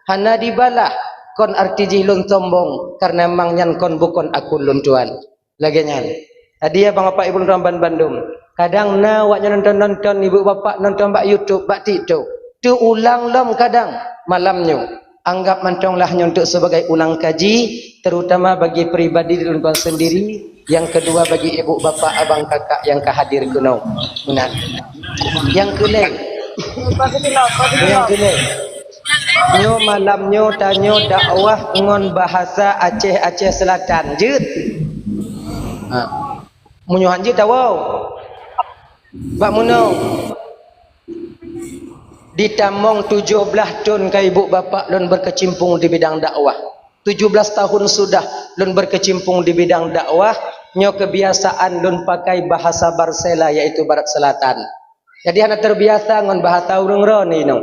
Hana dibalah kon arti jilun sombong karena memang nyan kon bukan aku lun tuan. Lagi nyan. Tadi ya bang bapak ibu Ramban Bandung. Kadang na waknya nonton ibu bapak nonton bak YouTube bak TikTok. Tu ulang lom kadang malamnya. Anggap manconglah untuk sebagai ulang kaji, terutama bagi pribadi di tuan sendiri. Yang kedua bagi ibu bapak abang kakak yang kehadir kuno. Benar. Yang keleng. Yang keleng. Nyo malam nyo tanyo dakwah ngon bahasa Aceh Selatan jut. Munyo hanjit tahu. Bak muno. Ditamong 17 tahun ke ibu bapak lun berkecimpung di bidang dakwah. 17 tahun sudah lun berkecimpung di bidang dakwah. Nyo kebiasaan lun pakai bahasa Barsela yaitu Barat Selatan. Jadi hana terbiasa ngon bahasa urung roni no.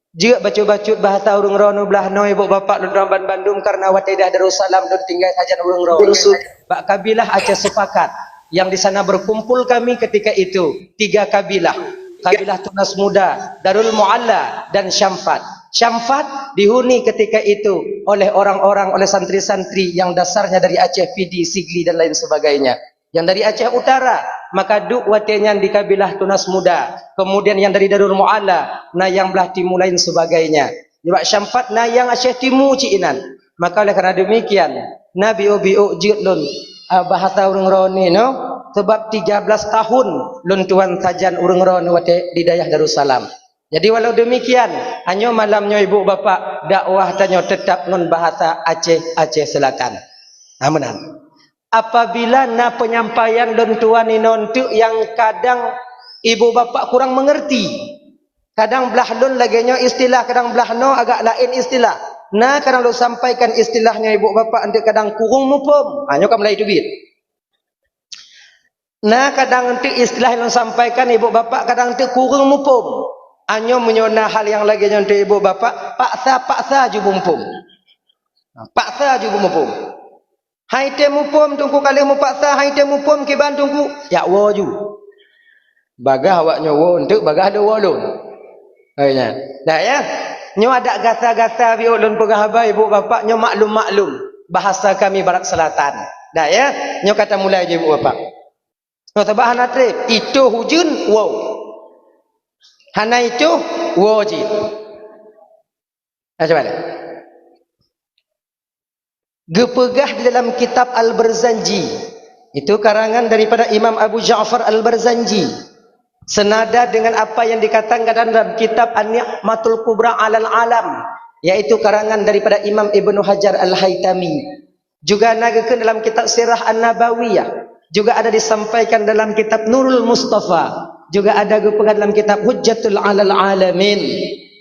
Juga bacut-bacut bahasa urung rono belah no ibu bapak lun Ramban Bandung karena watidah Darussalam lun tinggal saja urung rono. Bak kabilah Aceh sepakat yang di sana berkumpul kami ketika itu 3 kabilah. Kabilah Tunas Muda, Darul Mualla dan Syamfat. Syamfat dihuni ketika itu oleh orang-orang oleh santri-santri yang dasarnya dari Aceh, Pidi, Sigli dan lain sebagainya. Yang dari Aceh Utara maka duk watenyan di kabilah Tunas Muda. Kemudian yang dari Darul Mualla, nah yang belah timur lain sebagainya. Sebab Syamfat nah yang Aceh Timur ciinan. Maka oleh kerana demikian Nabi Obi'u jidlun bahasa urung roni no. Sebab 13 tahun lun tuan sajan urung roni wate di daerah Darussalam. Jadi walau demikian hanya malamnya ibu bapak dakwah tanyo tetap ngon bahasa Aceh Selatan. Benar. Apabila na penyampaian lun tuan inontu yang kadang ibu bapak kurang mengerti. Kadang belah lun laginya istilah, kadang belah no agak lain istilah. Nah kadang lu sampaikan istilahnya ibu bapak nanti kadang kurung mupum. Hanya kamu lah itu bit. Nah kadang nanti istilah yang sampaikan ibu bapak kadang nanti kurung mupum. Hanya menyona hal yang lagi untuk ibu bapak paksa ju mumpum. Paksa ju mumpum. Hai te mupum tungku kali mu paksa hai te mupum ke Bandungku. Ya wo ju. Bagah awaknya wo untuk bagah ada wo lun. Ayah. Dah ya. Nyo ada gasa-gasa biu lun pegahaba ibu bapak nyo maklum bahasa kami Barat Selatan. Dah ya. Nyo kata mulai je ibu bapak. No tabah hana trip itu hujun wow. Hana itu wajib. Coba deh. Gepegah di dalam kitab Al-Barzanji. Itu karangan daripada Imam Abu Ja'far Al-Barzanji. Senada dengan apa yang dikatakan dalam kitab An-Ni'matul Kubra 'alal Alam, yaitu karangan daripada Imam Ibnu Hajar Al-Haytami. Juga nagakeun dalam kitab Sirah An-Nabawiyah. Juga ada disampaikan dalam kitab Nurul Mustafa. Juga ada gepegah dalam kitab Hujjatul 'alal Alamin.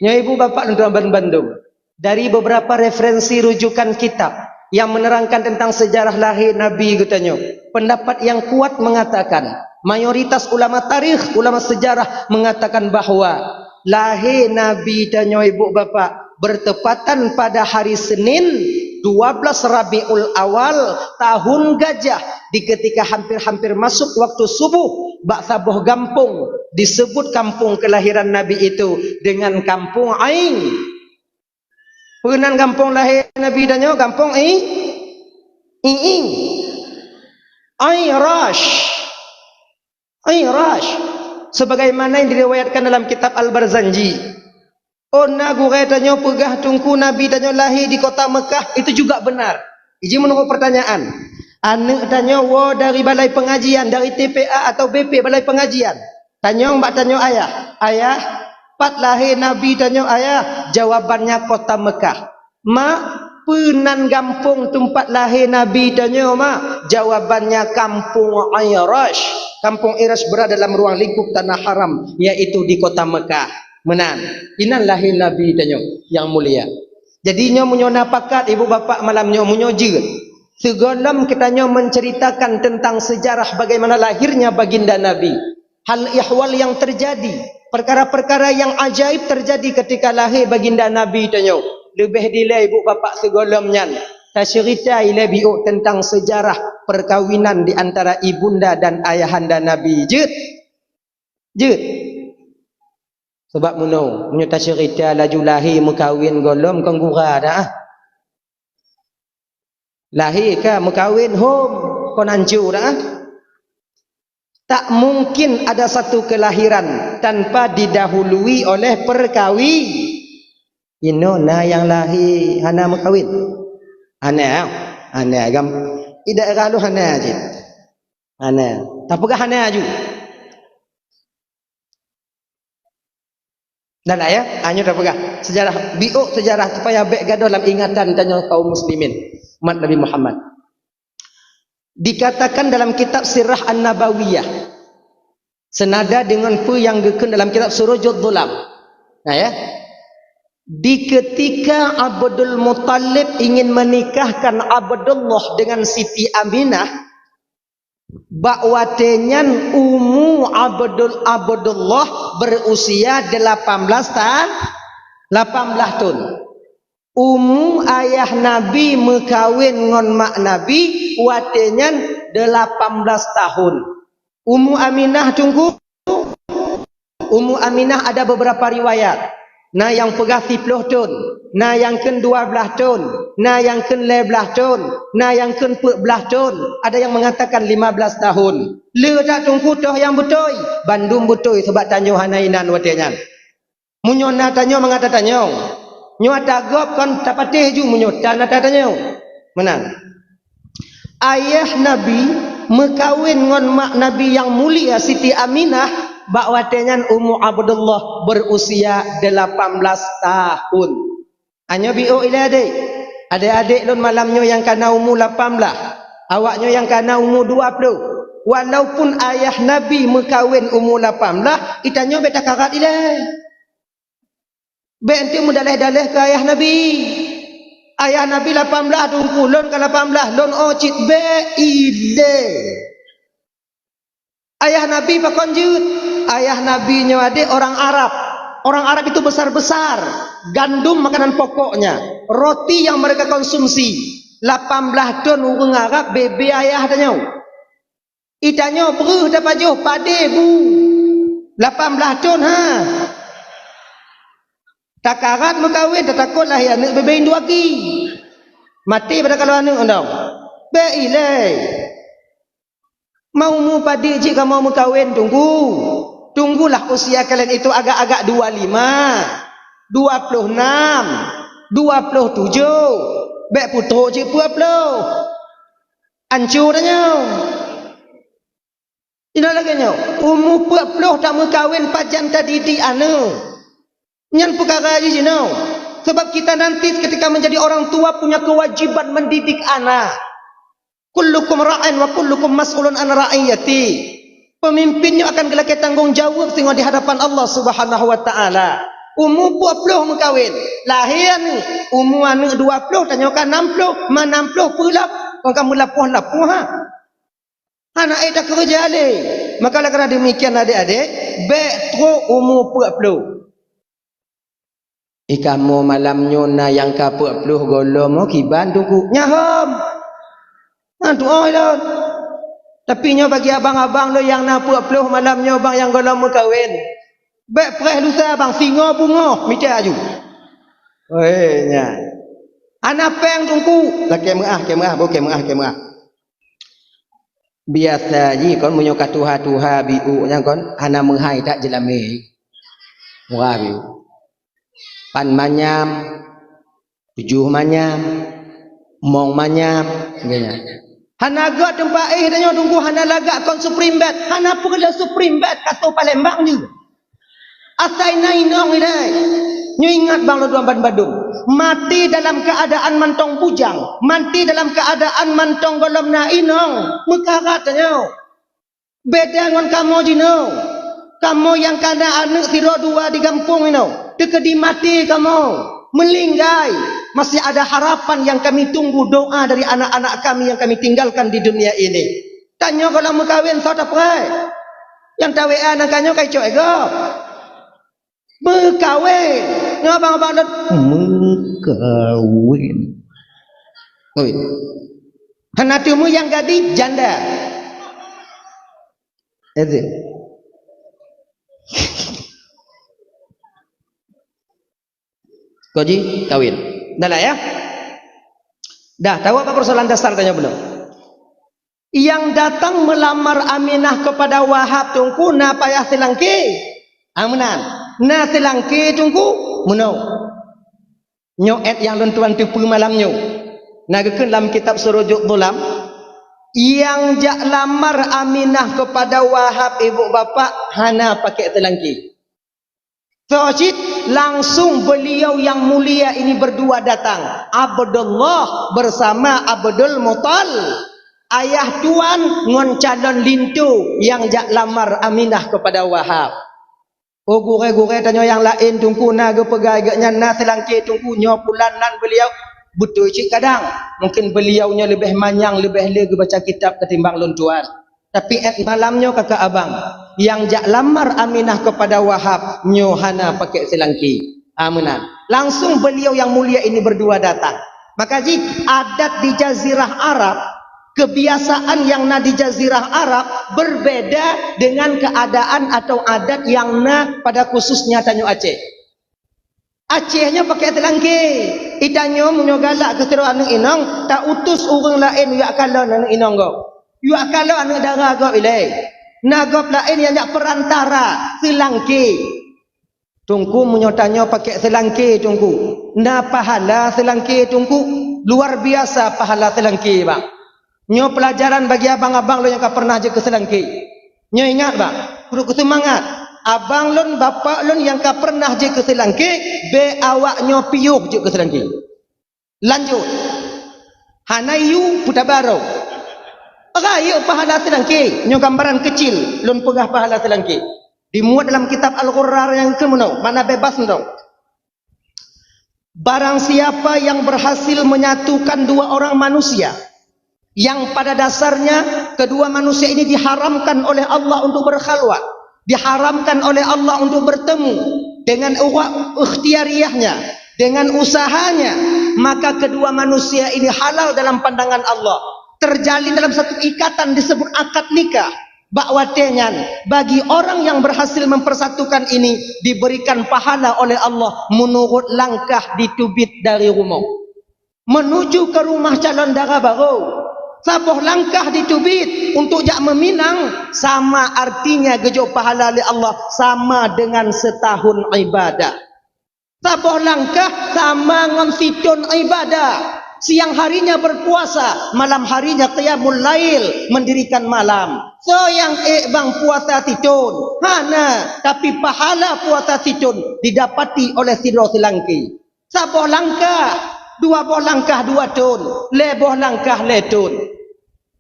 Nya ibu bapak dan tuan Bandung. Dari beberapa referensi rujukan kitab yang menerangkan tentang sejarah lahir Nabi katanya. Pendapat yang kuat mengatakan, mayoritas ulama tarikh, ulama sejarah mengatakan bahawa lahir Nabi tanya ibu bapak bertepatan pada hari Senin 12 Rabiul Awal tahun Gajah, di ketika hampir-hampir masuk waktu subuh. Bak sabuh kampung disebut kampung kelahiran Nabi itu dengan kampung Ain. Penan kampung lahir Nabi danyo kampung Iing. Rash. Sebagaimana yang diriwayatkan dalam kitab Al-Barzanji. Ona guretanyo pegah tungku Nabi danyo lahir di kota Mekah, itu juga benar. Iji menunggu pertanyaan. Anak tanyo wo dari balai pengajian, dari TPA atau BP balai pengajian. Tanyo mbak tanyo ayah, pat lahir Nabi tanyo ayah, jawabannya kota Mekah. Mak, penan kampung tempat lahir Nabi tanyo mak, jawabannya kampung Irash. Kampung Irash berada dalam ruang lingkup tanah haram, yaitu di kota Mekah. Menan, inan lahir Nabi tanyo yang mulia. Jadinya menyona pakat ibu bapak malamnya menyojir. Segolam kitanya menceritakan tentang sejarah bagaimana lahirnya baginda Nabi. Hal ihwal yang terjadi, perkara-perkara yang ajaib terjadi ketika lahir baginda Nabi tanyo. Lebih dile ibu bapak segolamnya cerita ilabiu tentang sejarah perkawinan di antara ibunda dan ayahanda Nabi. Jut. Sebab menyo tak cerita laju lahir mekawin golom kong gura dah. Lahir ke mekawin home kon hancur dah. Tak mungkin ada satu kelahiran tanpa didahului oleh perkawin. Ino na yang lahir hana mekawin. Hana agam ida eralu hana je. Hana. Tak pegah hana aju. Dan ayah, hanya tak pegah. Sejarah biuk sejarah supaya baik gaduh dalam ingatan tanya kaum muslimin umat Nabi Muhammad. Dikatakan dalam kitab Sirah An-Nabawiyah senada dengan apa yang dikatakan dalam kitab Surujud Dhulam. Nah ya. Di ketika Abdul Muttalib ingin menikahkan Abdullah dengan Siti Aminah, bakwatenyan Abdullah berusia 18 tahun. Ayah Nabi mekawin ngon mak Nabi watenyan 18 tahun. Aminah tunggu. Aminah ada beberapa riwayat. Nah yang pegah 10 tahun, nah yang ke 12 tahun, nah yang ke 11 tahun, nah yang ke 14 tahun, ada yang mengatakan 15 tahun. Le tak tunggu toh yang betul. Bandung betul sebab tanyo hanainan watenyan. Munyo na tanyo mengata tanyo. Nyo atagop kan tapatih ju munyo tanah tanyo. Menang. Ayah Nabi mekawin ngon mak Nabi yang mulia Siti Aminah, bakwatenyan Abdullah berusia 18 tahun. Hanya biu ila adik. Adik-adik lun malamnyo yang kana umur 18. Awaknyo yang kana umur 20. Walaupun ayah Nabi mekawin umur 18, itanyo beta karat ila. Be ente mudaleh-daleh ke ayah Nabi. Ayah Nabi 18 tungku lon ke 18 lon ocit be ile. Ayah Nabi pakonjut. Ayah Nabi nyo adik orang Arab. Orang Arab itu besar-besar. Gandum makanan pokoknya. Roti yang mereka konsumsi. 18 ton orang Arab bebe ayah tanyo. Itanyo beruh dapat jauh pade bu. 18 ton ha. Takarat mekawin tak takutlah ya anak bebein dua ki. Mati pada kalau anak ondong. Be ilai. Mau mu padi jika mau mekawin tunggu. Tunggulah usia kalian itu agak-agak 25, 26, 27. Be putuk cik 20. Hancur dah. Ini lagi nyo. Umur 40 tak mekawin pajan tadi di anu. Nyan perkara di sini. Sebab kita nanti ketika menjadi orang tua punya kewajiban mendidik anak. Kullukum ra'in wa kullukum mas'ulun an ra'iyati. Pemimpinnya akan gelak tanggungjawab tengok di hadapan Allah Subhanahu wa taala. Umur 20 mekawin. Lahir ni umur anak 20 tanyakan 60, mana 60 pula. Kau kamu lapuh-lapuh ha. Anak tak kerja le. Maka lah kerana demikian adik-adik, betro umur 40. Ikamu malam nyona yang ke 40 golom kiban tunggu nyaham. Antu oi lah. Tapi nyo bagi abang-abang lo yang nak 40 malam nyo bang yang golom kawin. Bek preh lusa bang singo bungo mita aju. Oi nya. Ana peng tungku. Lah kemah bo kemah. Biasa ji kon munyo katuha-tuha biu nya kon ana menghai tak jelame. Wah biu. Pan manyam, 7 manyam, mong manyam, ganya. Hana got tempat danyo tunggu hana lagak kon supreme bed. Hana perlu supreme bed kato Palembang ni. Asai nainong ilai. Nyo ingat bang lo Tuan Badung. Mati dalam keadaan mantong bujang, mati dalam keadaan mantong golom na inong. Mekarat danyo. Beda ngon kamu jino. Kamu yang kana anak tiro 2 di kampung ino. Dekedi mati kamu melinggai, masih ada harapan yang kami tunggu doa dari anak-anak kami yang kami tinggalkan di dunia ini. Tanya kalau mau kahwin saudara prai yang tahu anak kanyo kai cok ego berkahwin ngabang-abang dan berkahwin. Oi, hanatumu yang gadis janda. Itu. Koji kawin. Dah lah ya. Dah tahu apa persoalan dasar tanya belum? Yang datang melamar Aminah kepada Wahab tungku na payah telangki. Amanan. Na telangki tungku munau. Nyo et yang lentuan tipu malam nyo. Nagakeun dalam kitab Surujuk Dhulam yang jak lamar Aminah kepada Wahab ibu bapa hana pakai telangki. Fawajid langsung beliau yang mulia ini berdua datang. Abdullah bersama Abdul Muttal. Ayah tuan ngon calon lintu yang jak lamar Aminah kepada Wahab. Oh gure-gure tanya yang lain tungku naga pegai gaknya na selangki tungku nyo pulan nan beliau betul cik kadang mungkin beliaunya lebih manyang lebih lega baca kitab ketimbang lon tuan. Tapi malamnya kakak abang yang jak lamar Aminah kepada Wahab nyo hana pakai selangki. Amanan. Langsung beliau yang mulia ini berdua datang. Maka jika adat di Jazirah Arab, kebiasaan yang na di Jazirah Arab berbeda dengan keadaan atau adat yang na pada khususnya Tanjung Aceh. Acehnya pakai telangki. Itanyo munyo galak ke tero anu inong tak utus orang lain yak kalau anu inong go. Yak kalau anu dara go ilai. Nagop lain yang jak perantara selangki. Tungku munyo tanyo pakai selangki tungku. Na pahala selangki tungku luar biasa pahala selangki bang. Nyo pelajaran bagi abang-abang lo yang kau pernah je ke selangki. Nyo ingat bang, perlu semangat. Abang lon, bapak lon yang kau pernah je ke selangki, be awak nyo piuh je ke selangki. Lanjut. Hanayu putabaro. Raya pahala selangki. Nyo gambaran kecil, lon pegah pahala selangki. Dimuat dalam kitab Al-Qur'an yang kemudian, mana bebas dong. Barang siapa yang berhasil menyatukan dua orang manusia, yang pada dasarnya kedua manusia ini diharamkan oleh Allah untuk berkhalwat, diharamkan oleh Allah untuk bertemu dengan ikhtiariyahnya, dengan usahanya, maka kedua manusia ini halal dalam pandangan Allah, terjalin dalam satu ikatan disebut akad nikah. Bakwatenyan bagi orang yang berhasil mempersatukan ini diberikan pahala oleh Allah menurut langkah ditubit dari rumah menuju ke rumah calon dara baru. Sapoh langkah ditubit untuk jak meminang sama artinya gejo pahala oleh Allah sama dengan setahun ibadah. Sapoh langkah sama ngon situn ibadah. Siang harinya berpuasa, malam harinya qiyamul lail, mendirikan malam. So yang bang puasa titun, hana tapi pahala puasa titun didapati oleh sidro selangki. Sapoh langkah, dua boh langkah dua tun, leboh langkah letun.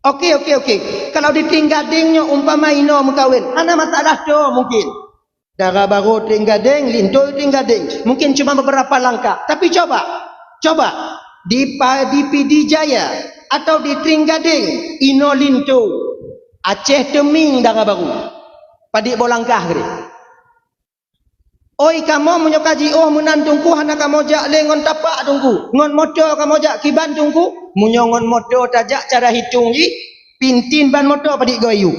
Okey. Kalau ditinggadingnya umpama ino mengkawin, ana masalah tu mungkin. Dara baru tinggading, lintu tinggading. Mungkin cuma beberapa langkah. Tapi coba. Di Pidi Jaya atau di Tringgading, ino lintu. Aceh teming dara baru. Padik bolangkah gede. Oi kamu menyokaji menantungku hana kamu jak lengon tapak tungku. Ngon motor kamu jak kiban tungku. Munyongon motor tajak cara hitung ji. Pintin ban motor padik goyu.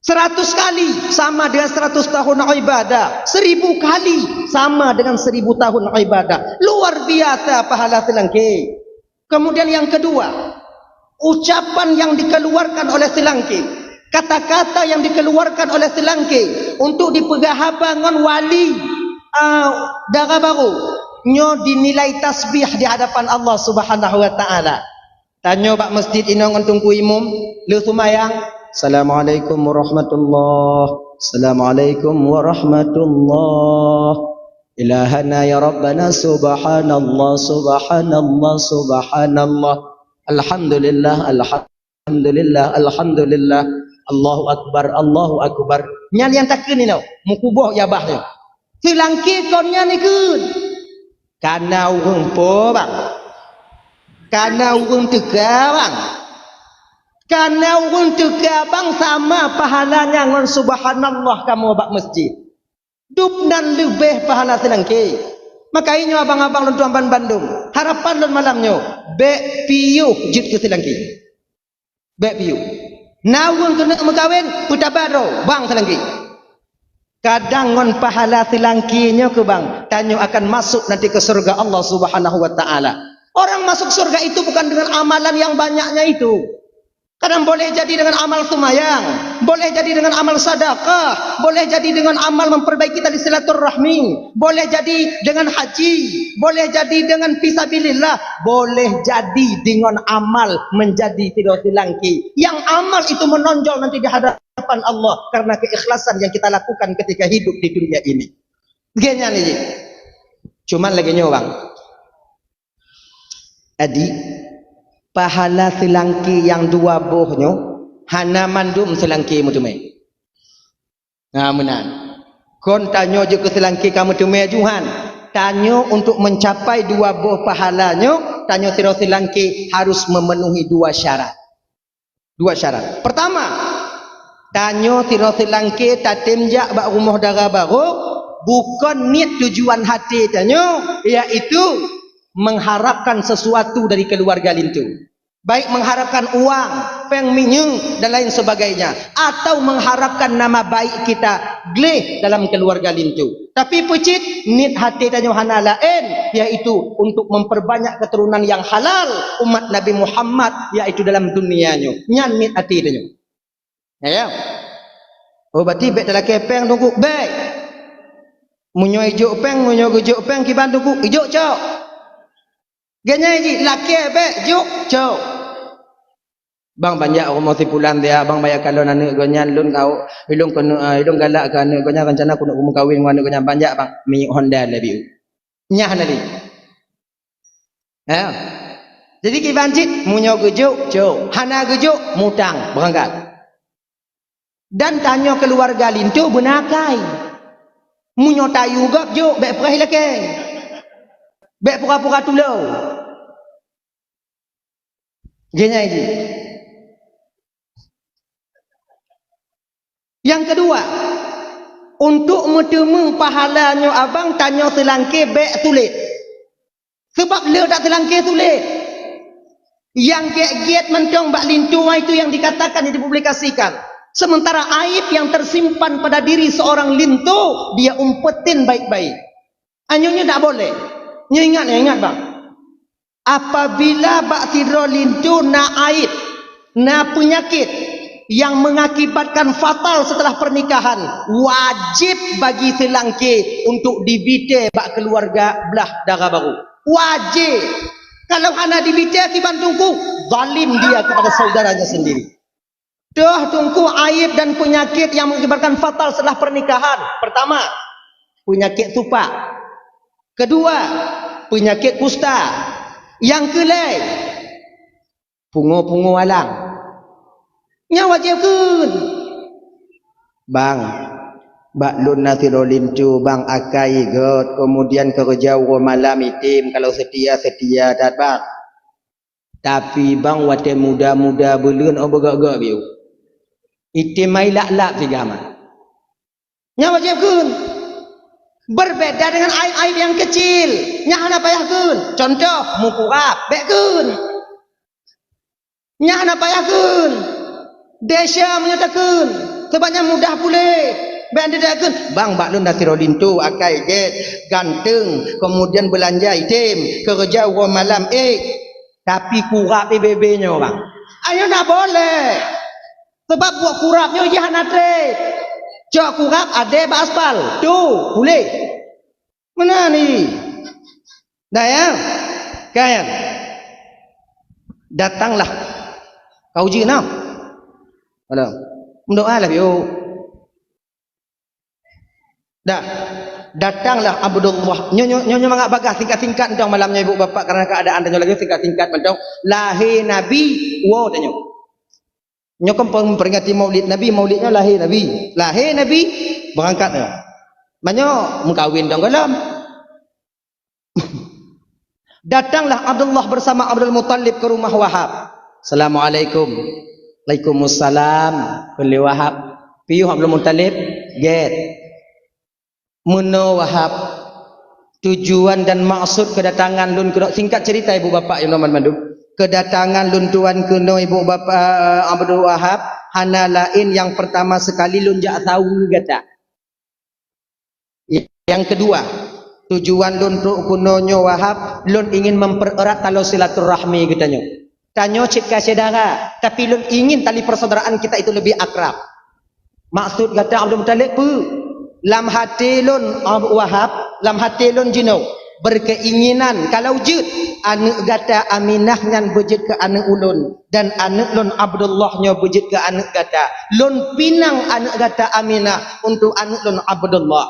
100 kali sama dengan 100 tahun ibadah. 1000 kali sama dengan 1000 tahun ibadah. Luar biasa pahala selangki. Kemudian yang kedua, ucapan yang dikeluarkan oleh selangki, kata-kata yang dikeluarkan oleh selangki untuk dipegahabangan wali dara baru nyo dinilai tasbih di hadapan Allah Subhanahu wa taala. Tanyo bak masjid inong tungku imum le sumayang. Assalamualaikum warahmatullahi. Assalamualaikum warahmatullahi. Ilahana ya Rabbana subhanallah subhanallah subhanallah. Alhamdulillah alhamdulillah alhamdulillah. Allahu akbar Allahu akbar. Nyan yang takun ni no. Mukuboh ya bahnya. Selangki konnya ni kun. Kana urang po bang. Kana urang tega bang. Kana urang tega bang sama pahalanya ngon subhanallah kamu bak masjid. Dupnan lebih pahala selangki. Maka ini abang-abang lon tuan Bandung. Harapan lon malamnya be piu jut ke selangki. Be piu. Nawang kena mengkawin putabaro bang selangki. Kadang ngon pahala silangkinya ke bang, tanyo akan masuk nanti ke surga Allah Subhanahu wa taala. Orang masuk surga itu bukan dengan amalan yang banyaknya itu. Kadang boleh jadi dengan amal sumayang, boleh jadi dengan amal sedekah, boleh jadi dengan amal memperbaiki tali silaturahmi, boleh jadi dengan haji, boleh jadi dengan fisabilillah, boleh jadi dengan amal menjadi tidak silangki. Yang amal itu menonjol nanti di hadapan Allah karena keikhlasan yang kita lakukan ketika hidup di dunia ini. Genya nih. Cuman lagi nyawang. Adi pahala silangki yang dua bohnya hana mandum silangki mu tume. Nah menan. Kon tanyo je ke silangki kamu tume juhan. Tanyo untuk mencapai dua boh pahalanya, tanyo sira silangki harus memenuhi dua syarat. Dua syarat. Pertama, tanyo sira silangki tatimjak bak rumah dara baru bukan niat tujuan hati tanyo iaitu mengharapkan sesuatu dari keluarga lintu, baik mengharapkan uang, peng minyung dan lain sebagainya, atau mengharapkan nama baik kita gleh dalam keluarga lintu. Tapi pecit niat hati tanyo hana lain, yaitu untuk memperbanyak keturunan yang halal umat Nabi Muhammad, yaitu dalam dunianya. Nyan niat hati tanyo. Ya. Oh berarti bet dalam kepeng tunggu baik. Munyo ijo peng, munyo ijo peng kiban tunggu ijo cok. Ganya ji laki be juk cok. Bang banyak orang mau tipulan dia bang bayar kalau nanu gonya lun kau hilung kono hilung galak kan gonya rencana aku nak kawin dengan gonya banyak bang mi Honda lebih. Nyah nali. Ya. Jadi kibancit munyo gejuk cok. Hana gejuk mutang berangkat. Dan tanya keluarga lintu benakai. Munyo tayu gap juk be perah laki. Be pura-pura tulau. Genya ini. Yang kedua, untuk menemu pahalanya abang tanya selangkir bek sulit. Sebab le tak selangkir sulit. Yang giat mentong bak lintu itu yang dikatakan yang dipublikasikan. Sementara aib yang tersimpan pada diri seorang lintu dia umpetin baik-baik. Anyunya tak boleh. Ingat bang. Apabila bak tidro lintu na aib, na penyakit yang mengakibatkan fatal setelah pernikahan, wajib bagi selangki untuk dibite bak keluarga belah darah baru. Wajib. Kalau hana dibite kiban tungku, zalim dia kepada saudaranya sendiri. Dah tungku aib dan penyakit yang mengakibatkan fatal setelah pernikahan. Pertama, penyakit tupak. Kedua, penyakit kusta. Yang kelai, pungu-pungu alang. Nya wajib kun. Bang, bak lun nasiro lintu bang akai god, kemudian kerja malam itim kalau setia dat bang. Tapi bang wate muda-muda belun oh begak-gak biu. Itim mai lak-lak sigama. Nya wajib kun. Berbeda dengan aib-aib yang kecil. Nyah na payah kun. Contoh mukurap, bek kun. Nyah na payah kun. Desya menyatakan sebabnya mudah pulih. Bek anda kun. Bang bak lun dasiro lintu akai jet ganteng, kemudian belanja item, kerja malam tapi kurap BBB-nya bang. Ayo nak boleh. Sebab buat kurapnya jangan ada. Cok kurap ada bak aspal. Tu boleh. Mana ni? Dah ya? Kan? Datanglah. Kau uji nak? Halo. Mendoa lah biu. Dah. Datanglah Abdullah. Nyonya mangak bagah tingkat-tingkat entong malamnya ibu bapa karena keadaan tanyo lagi tingkat-tingkat entong lahir Nabi wo tanyo. Nyokong memperingati maulid Nabi, maulidnya lahir Nabi. Lahir Nabi berangkat. Banyak mengkawin dong galam. Datanglah Abdullah bersama Abdul Muttalib ke rumah Wahab. Assalamualaikum. Waalaikumsalam. Kulli Wahab. Piyu Abdul Muttalib? Get. Muno Wahab. Tujuan dan maksud kedatangan lun kuno. Singkat cerita ibu bapa yang Noman Mandu. Kedatangan lun tuan kuno ibu bapa Abdul Wahab. Hana lain yang pertama sekali lun jak tahu kata. Yang kedua, tujuan lun kunonyo Wahab, lun ingin mempererat tali silaturahmi katanya. Tanyo cipka saudara, tapi lun ingin tali persaudaraan kita itu lebih akrab. Maksud kata Abdul Muttalib pu, lam hati lun Wahab, lam hati lun jino berkeinginan kalau jut anak gata Aminah ngan bejit ke anak ulun dan anak lun Abdullah nyo bejit ke anak gata. Lun pinang anak gata Aminah untuk anak lun Abdullah.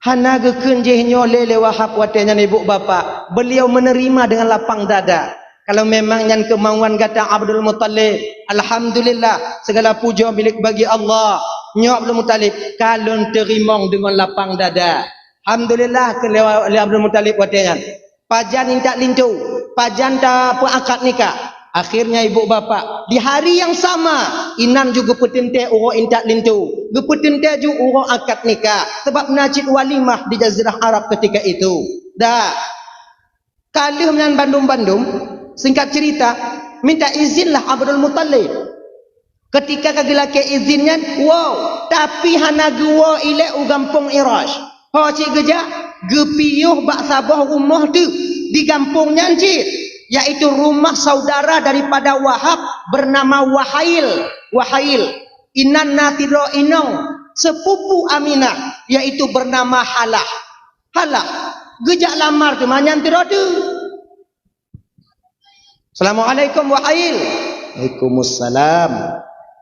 Hana gekenjehnya lele Wahab watenya ibu bapa. Beliau menerima dengan lapang dada. Kalau memang yang kemauan kata Abdul Muttalib, alhamdulillah segala puja milik bagi Allah. Nyo Abdul Muttalib kalon terimong dengan lapang dada. Alhamdulillah ke Abdul Muttalib watenya. Pajan intak lintu, pajan ta peakad nikah. Akhirnya ibu bapa di hari yang sama inan juga petente orang intak lintu, gepetente juga orang akad nikah sebab najib walimah di Jazirah Arab ketika itu. Dah kalih dengan bandum-bandum, singkat cerita minta izinlah Abdul Muttalib. Ketika kagilake izinnya, wow, tapi hana gua ile ugampung Irash. Ho cik geja gepiyuh bak sabah rumah tu di kampungnya cik, yaitu rumah saudara daripada Wahab bernama Wahail. Wahail inan natiro inong sepupu Aminah yaitu bernama Halah. Halah gejak lamar tu manyan tiro tu. Assalamualaikum Wahail. Waalaikumsalam.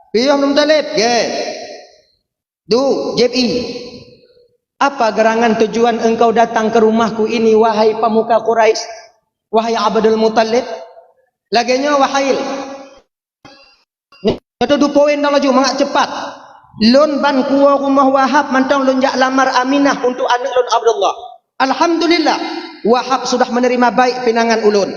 Piyah Abdul Muttalib ge. Du JPI. Apa gerangan tujuan engkau datang ke rumahku ini wahai pemuka Quraisy? Wahai Abdul Muttalib, laginya Wahail. Itu 2 poin dah laju mangak cepat. Lun ban kuah rumah Wahab mantang lun jak lamar Aminah untuk anak lun Abdullah. Alhamdulillah, Wahab sudah menerima baik pinangan ulun.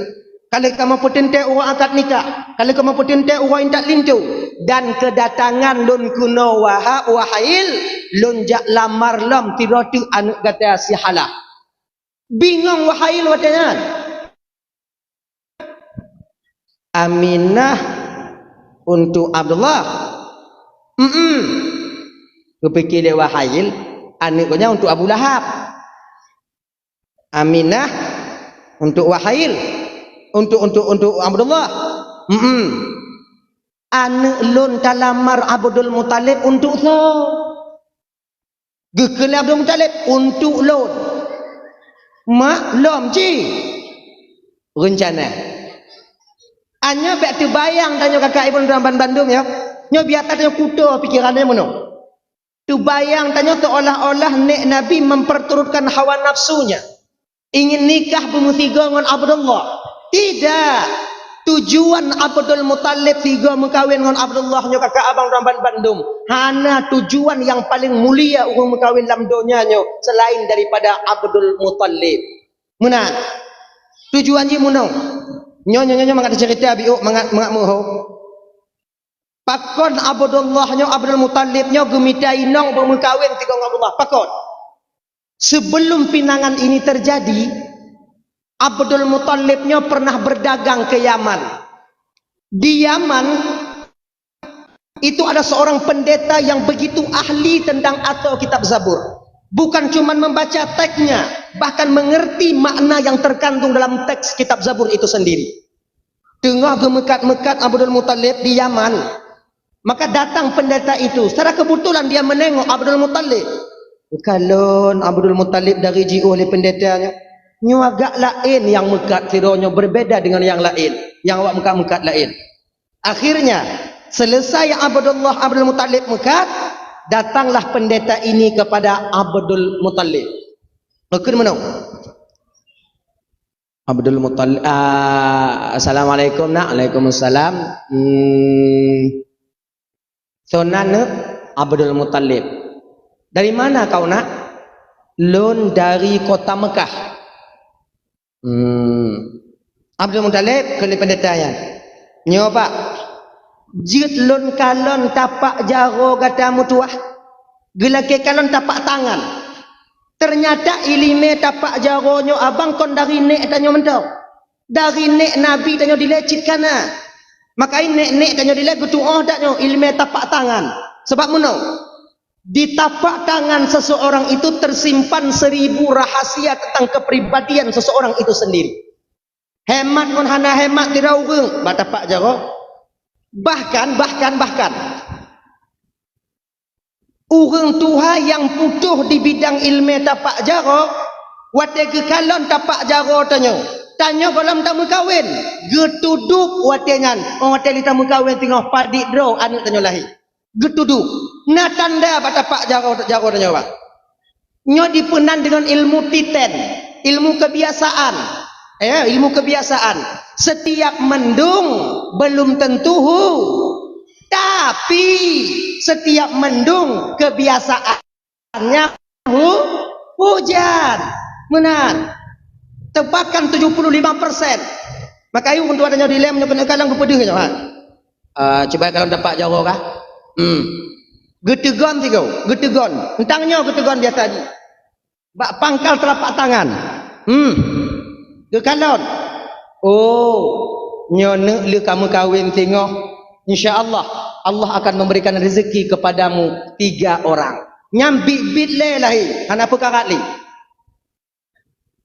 Kalau kamu petente orang akad nikah, kalau kamu petente orang intak lintu, dan kedatangan lun kuno Wahab Wahail, lun jak lamar lam tiratu anak kata si Halah. Bingung Wahail watanya. Aminah untuk Abdullah. Kepikir dia Wahail, anaknya untuk Abu Lahab. Aminah untuk Wahail, untuk Abdullah. Anak lun talamar Abdul Muttalib untuk so. Gekele Abdul Muttalib untuk lun. Maklum ci. Rencana. Anya baik terbayang tanya kakak ibu dalam Bandung ya. Nyo biar tanya kuda pikirannya mono. Terbayang tanya seolah-olah nek Nabi memperturutkan hawa nafsunya. Ingin nikah bermutiga dengan Abdullah. Tidak. Tujuan Abdul Muttalib tiga mengkawin dengan Abdullah nyo kakak abang dalam Bandung. Hana tujuan yang paling mulia orang mengkawin dalam dunia nyo selain daripada Abdul Muttalib. Menang. Tujuan je mono. Nyo mangat cerita biuk mangat moho. Pakon Abdullah nyo Abdul Muttalib nyo gemitai nong bermukawin tiga Abdullah. Pakon. Sebelum pinangan ini terjadi, Abdul Muttalib nyo pernah berdagang ke Yaman. Di Yaman itu ada seorang pendeta yang begitu ahli tentang atau kitab Zabur. Bukan cuma membaca teksnya, bahkan mengerti makna yang terkandung dalam teks kitab Zabur itu sendiri. Tengah gemekat-mekat Abdul Muttalib di Yaman, maka datang pendeta itu. Secara kebetulan dia menengok Abdul Muttalib. Kalau Abdul Muttalib dari jiu oleh pendetanya, nyu agak lain yang mekat tironya berbeda dengan yang lain, yang awak mekat-mekat lain. Akhirnya selesai Abdul Muttalib mekat, datanglah pendeta ini kepada Abdul Muttalib. Okey mana? Abdul Muttalib. Assalamualaikum nak. Waalaikumsalam. Sonan Abdul Muttalib. Dari mana kau nak? Lun dari kota Mekah. Abdul Muttalib ke pendetanya. Nyoba. Jit lun kalon tapak jaro kata mutuah. Gelake kalon tapak tangan. Ternyata ilime tapak jaronyo abang kon dari nek tanyo mentau. Dari nek Nabi tanyo dilecit kana. Maka nek tanyo dilecit berdoa daknyo ilime tapak tangan. Sebab meno? Di tapak tangan seseorang itu tersimpan 1000 rahasia tentang kepribadian seseorang itu sendiri. Hemat kon hana hemat tidak urang ba tapak jaro. Bahkan urang tuha yang putuh di bidang ilmu tapak jaro, wate ke kalon tapak jaro tanya kolam tamu kawin, getuduk watengan, wate li tamu kawin tengok padik dro anak tanya lahir. Getuduk. Na tanda ba tapak jaro tanya ba. Nyo dipenan dengan ilmu titen, ilmu kebiasaan. Ilmu kebiasaan. Setiap mendung belum tentu tapi setiap mendung kebiasaannya hujan. Benar. Tebakan 75%. Maka ayo untuk adanya dilem nyo kena kalang kepedih nyo. Coba kalau dapat jaro kah? Getegon tiga, getegon. Entangnya getegon biasa tadi. Bak pangkal telapak tangan. Gekalon. Oh, nyonek le kamu kawin tengok. Insya-Allah Allah akan memberikan rezeki kepadamu 3 orang. Nyambik bit le lahir. Hana perkara li.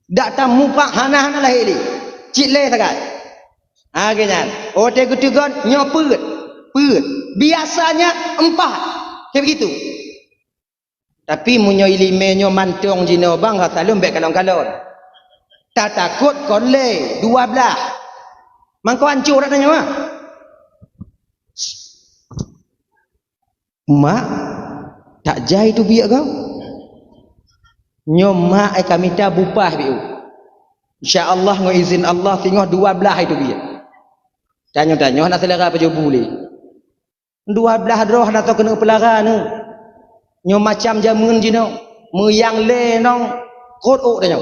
Dak tamu pak hana lahir li. Cik le sangat. Ganyan. Oh te getegon nyopet. Biasanya 4. Kayak begitu. Tapi munyo ilime nyo mantong jino bang kata lembek kalon-kalon. Tak takut konle 12. Mangko hancur katanya mah. Mak tak jai tu biak kau. Nyo mak kami dah bupah biu. Insya-Allah ngo izin Allah tengok 12 itu biak. Tanya-tanya nak selera apa je boleh. 12 roh nak tahu kena pelara ni. Nyo macam jamun jino, meyang le nong kodok tanya.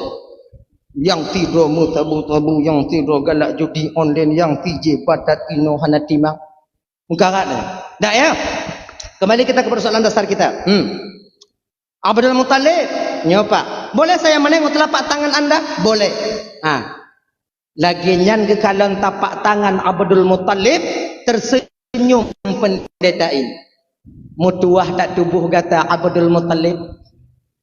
Yang tidur mutabu yang tidur galak judi online yang tije badat ino hana timang mengkarat dah ya. Kembali kita ke persoalan dasar kita. Abdul Muttalib nyopa boleh saya menengok telapak tangan anda? Boleh. Lagi nyan ke kalon tapak tangan Abdul Muttalib tersenyum pendeta ini. Mutuah tak tubuh kata Abdul Muttalib.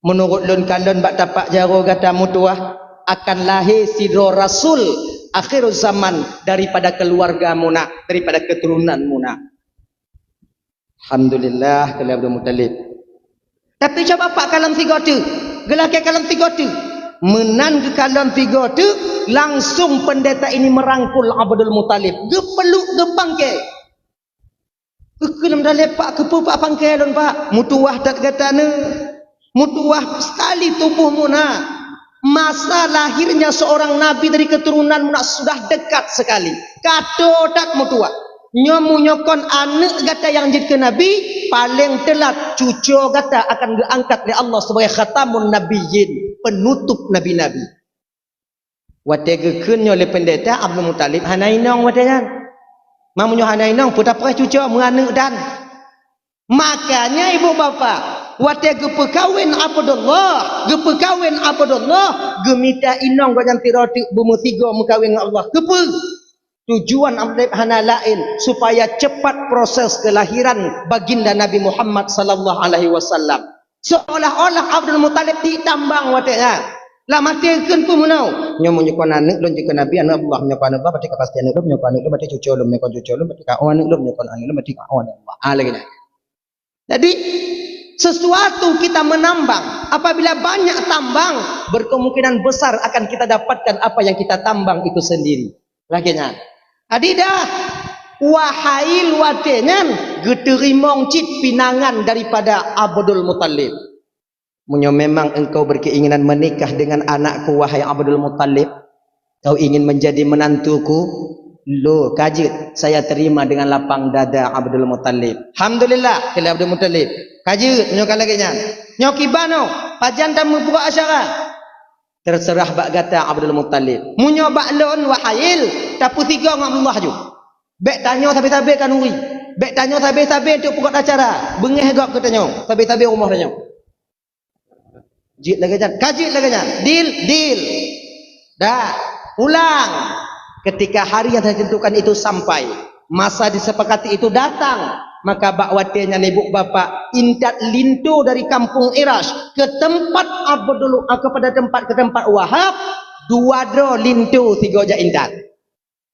Menurut lun kalon bak tapak jaro kata mutuah akan lahir sidro Rasul akhir zaman daripada keluarga muna, daripada keturunan muna. Alhamdulillah kalau Abdul Muttalib. Tapi coba pak kalam 3 tu, gelak kalam 3 tu, menan ke kalam 3 tu, langsung pendeta ini merangkul Abdul Muttalib. Gepeluk gempang ke. Kelam dah lepak ke pak pangkai lon pak. Mutuah tak kata ne. Mutuah sekali tubuh muna. Masa lahirnya seorang nabi dari keturunan munak sudah dekat sekali. Kato tak mutua. Nyomu nyokon anak gata yang jadi nabi paling telat cucu gata akan diangkat oleh Allah sebagai khatamun nabiyyin, penutup nabi-nabi. Watege kunyo le pendeta Abdul Muttalib hanainong wadangan. Mamunyo hanainong putar perah cucu menganak dan. Makanya ibu bapa wate gepekawin Abdullah, gemita inong gajang tiroti bumu 3 mengkawin Allah. Gepe. Tujuan Abdul hana lain supaya cepat proses kelahiran baginda Nabi Muhammad sallallahu alaihi wasallam. Seolah-olah Abdul Muttalib ditambang wate lah matekeun pu munau. Nyo menyukon anak lon jika Nabi anak Allah menyukon anak berarti kepastian anak menyukon anak berarti cucu lom menyukon cucu lom berarti kawan anak lom menyukon anak lom berarti kawan Allah. Lagi dah. Jadi sesuatu kita menambang, apabila banyak tambang, berkemungkinan besar akan kita dapatkan apa yang kita tambang itu sendiri. Laginya, adidah wahai luatengan geterimong cit pinangan daripada Abdul Muttalib. Munyo memang engkau berkeinginan menikah dengan anakku wahai Abdul Muttalib, kau ingin menjadi menantuku, lo kajit saya terima dengan lapang dada Abdul Muttalib. Alhamdulillah kala Abdul Muttalib kajit nyokan lagi nya nyoki bano pajan tamu buka asyara terserah bak gata Abdul Muttalib munyo baklon wahail tapu 3 ngam Allah ju bek tanyo tabe-tabe kan uri bek tanyo tabe-tabe untuk buka acara bengeh gak ketanyo tabe-tabe rumah tanyo jit lagi jan kajit lagi nya deal dah ulang. Ketika hari yang ditentukan itu sampai, masa disepakati itu datang, maka bakwatenya ibu bapa intat lintu dari kampung Irash ke tempat Abdul kepada tempat ke tempat Wahab, 2 dro lintu 3 ja intat.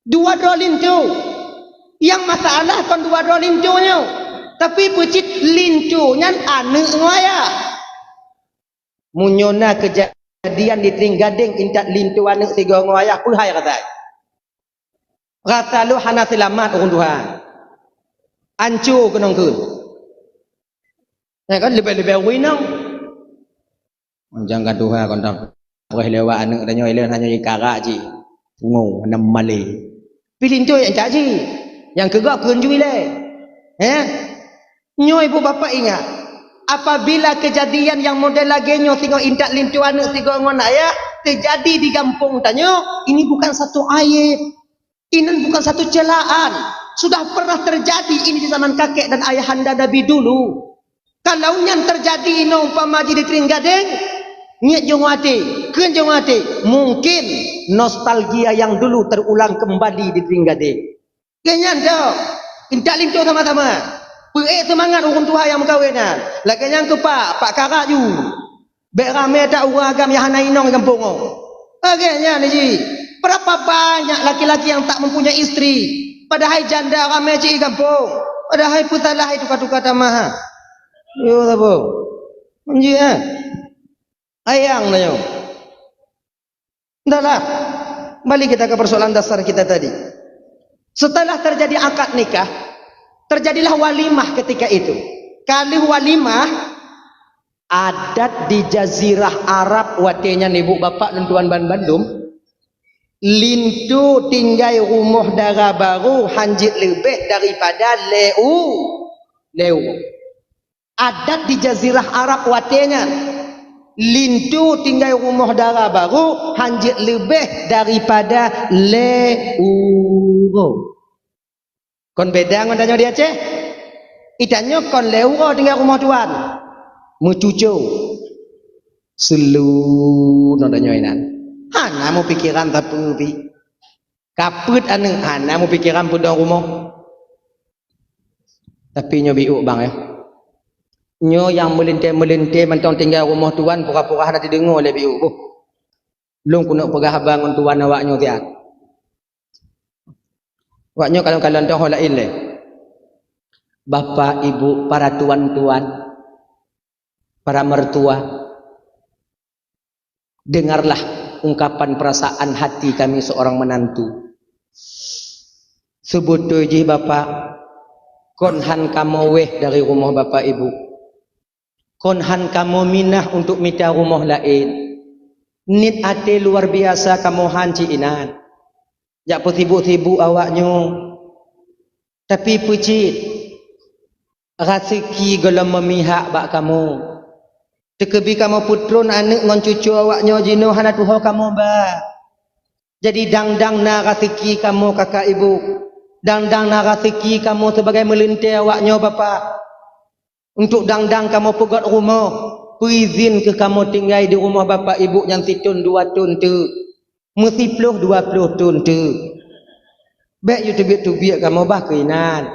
2 dro lintu. Yang masalah kan 2 dro lintunya. Tapi pecit lintunya anak ngaya. Munyona kejadian di Tringgading intat lintu anak 3 ngaya pun hai kata. Kata lu hana selamat orang Tuhan. Ancu ke nongkun. Kan lebih-lebih winang. Jangan Tuhan kon tak. Boleh lewat anak dan nyoy len hanya ikara ji. Pungu nam male. Pilih tu yang cak ji. Yang kegak kunjui le. Nyoy ibu bapa ingat. Apabila kejadian yang model lagi nyo tengok intak lintu anak 3 ngon ayah terjadi di kampung tanyo, ini bukan satu aib. Ini bukan satu celaan. Sudah pernah terjadi ini di zaman kakek dan ayahanda Nabi dulu. Kalau yang terjadi ini umpama di Tringgading, niat jongwati, keun jongwati, mungkin nostalgia yang dulu terulang kembali di Tringgading. Kenyan dah, intak lintu sama-sama. Perek semangat orang tua yang berkahwinan. Lagi yang kepak, Pak Karak ju. Bek ramai tak orang agam yang hana inong kampung. Agaknya ni ji. Berapa banyak laki-laki yang tak mempunyai istri. Padahal janda ramai cik kampung. Padahal putalah itu kata-kata tamah. Yo apa? Menji ayang na yo. Entahlah. Balik kita ke persoalan dasar kita tadi. Setelah terjadi akad nikah, terjadilah walimah ketika itu. Kali walimah adat di Jazirah Arab watenya ibu bapak dan tuan Bandung. Lintu tinggal rumah darah baru hanjit lebih daripada leu. Adat di Jazirah Arab watenya lintu tinggal rumah darah baru hanjit lebih daripada leu. Kon beda ngon danyo dia Aceh. Itanyo kon leu tinggal rumah tuan. Mucucu. Selu no danyo inan. Hana mau pikiran tapi kaput anu hana mau pikiran pun rumah. Tapi nyo biuk bang ya. Nyo yang melinte mentong tinggal rumah tuan pura-pura hana didengar oleh biuk. Lung kuno pegah bangun tuan awak nyo tiat. Awak nyo kalau dah lain le. Bapak, ibu, para tuan-tuan, para mertua, dengarlah ungkapan perasaan hati kami seorang menantu. Sebetulnya bapak, konhan kamu weh dari rumah bapak ibu. Konhan kamu minah untuk minta rumah lain. Nit ate luar biasa kamu hanci inan. Jak petibuk-tibuk awaknya. Tapi pucit, rezeki gelam memihak bak kamu. Tekebi kamu putron anak ngon cucu awaknya jino hana tuho kamu ba. Jadi dang-dang na rezeki kamu kakak ibu. Dang-dang na rezeki kamu sebagai melintai awaknya bapa. Untuk dang-dang kamu pegat rumah. Berizin ke kamu tinggal di rumah bapa ibu yang titun 2 tun tu. Mesti puluh 20 tun tu. Baik you tubik-tubik kamu bah keinan.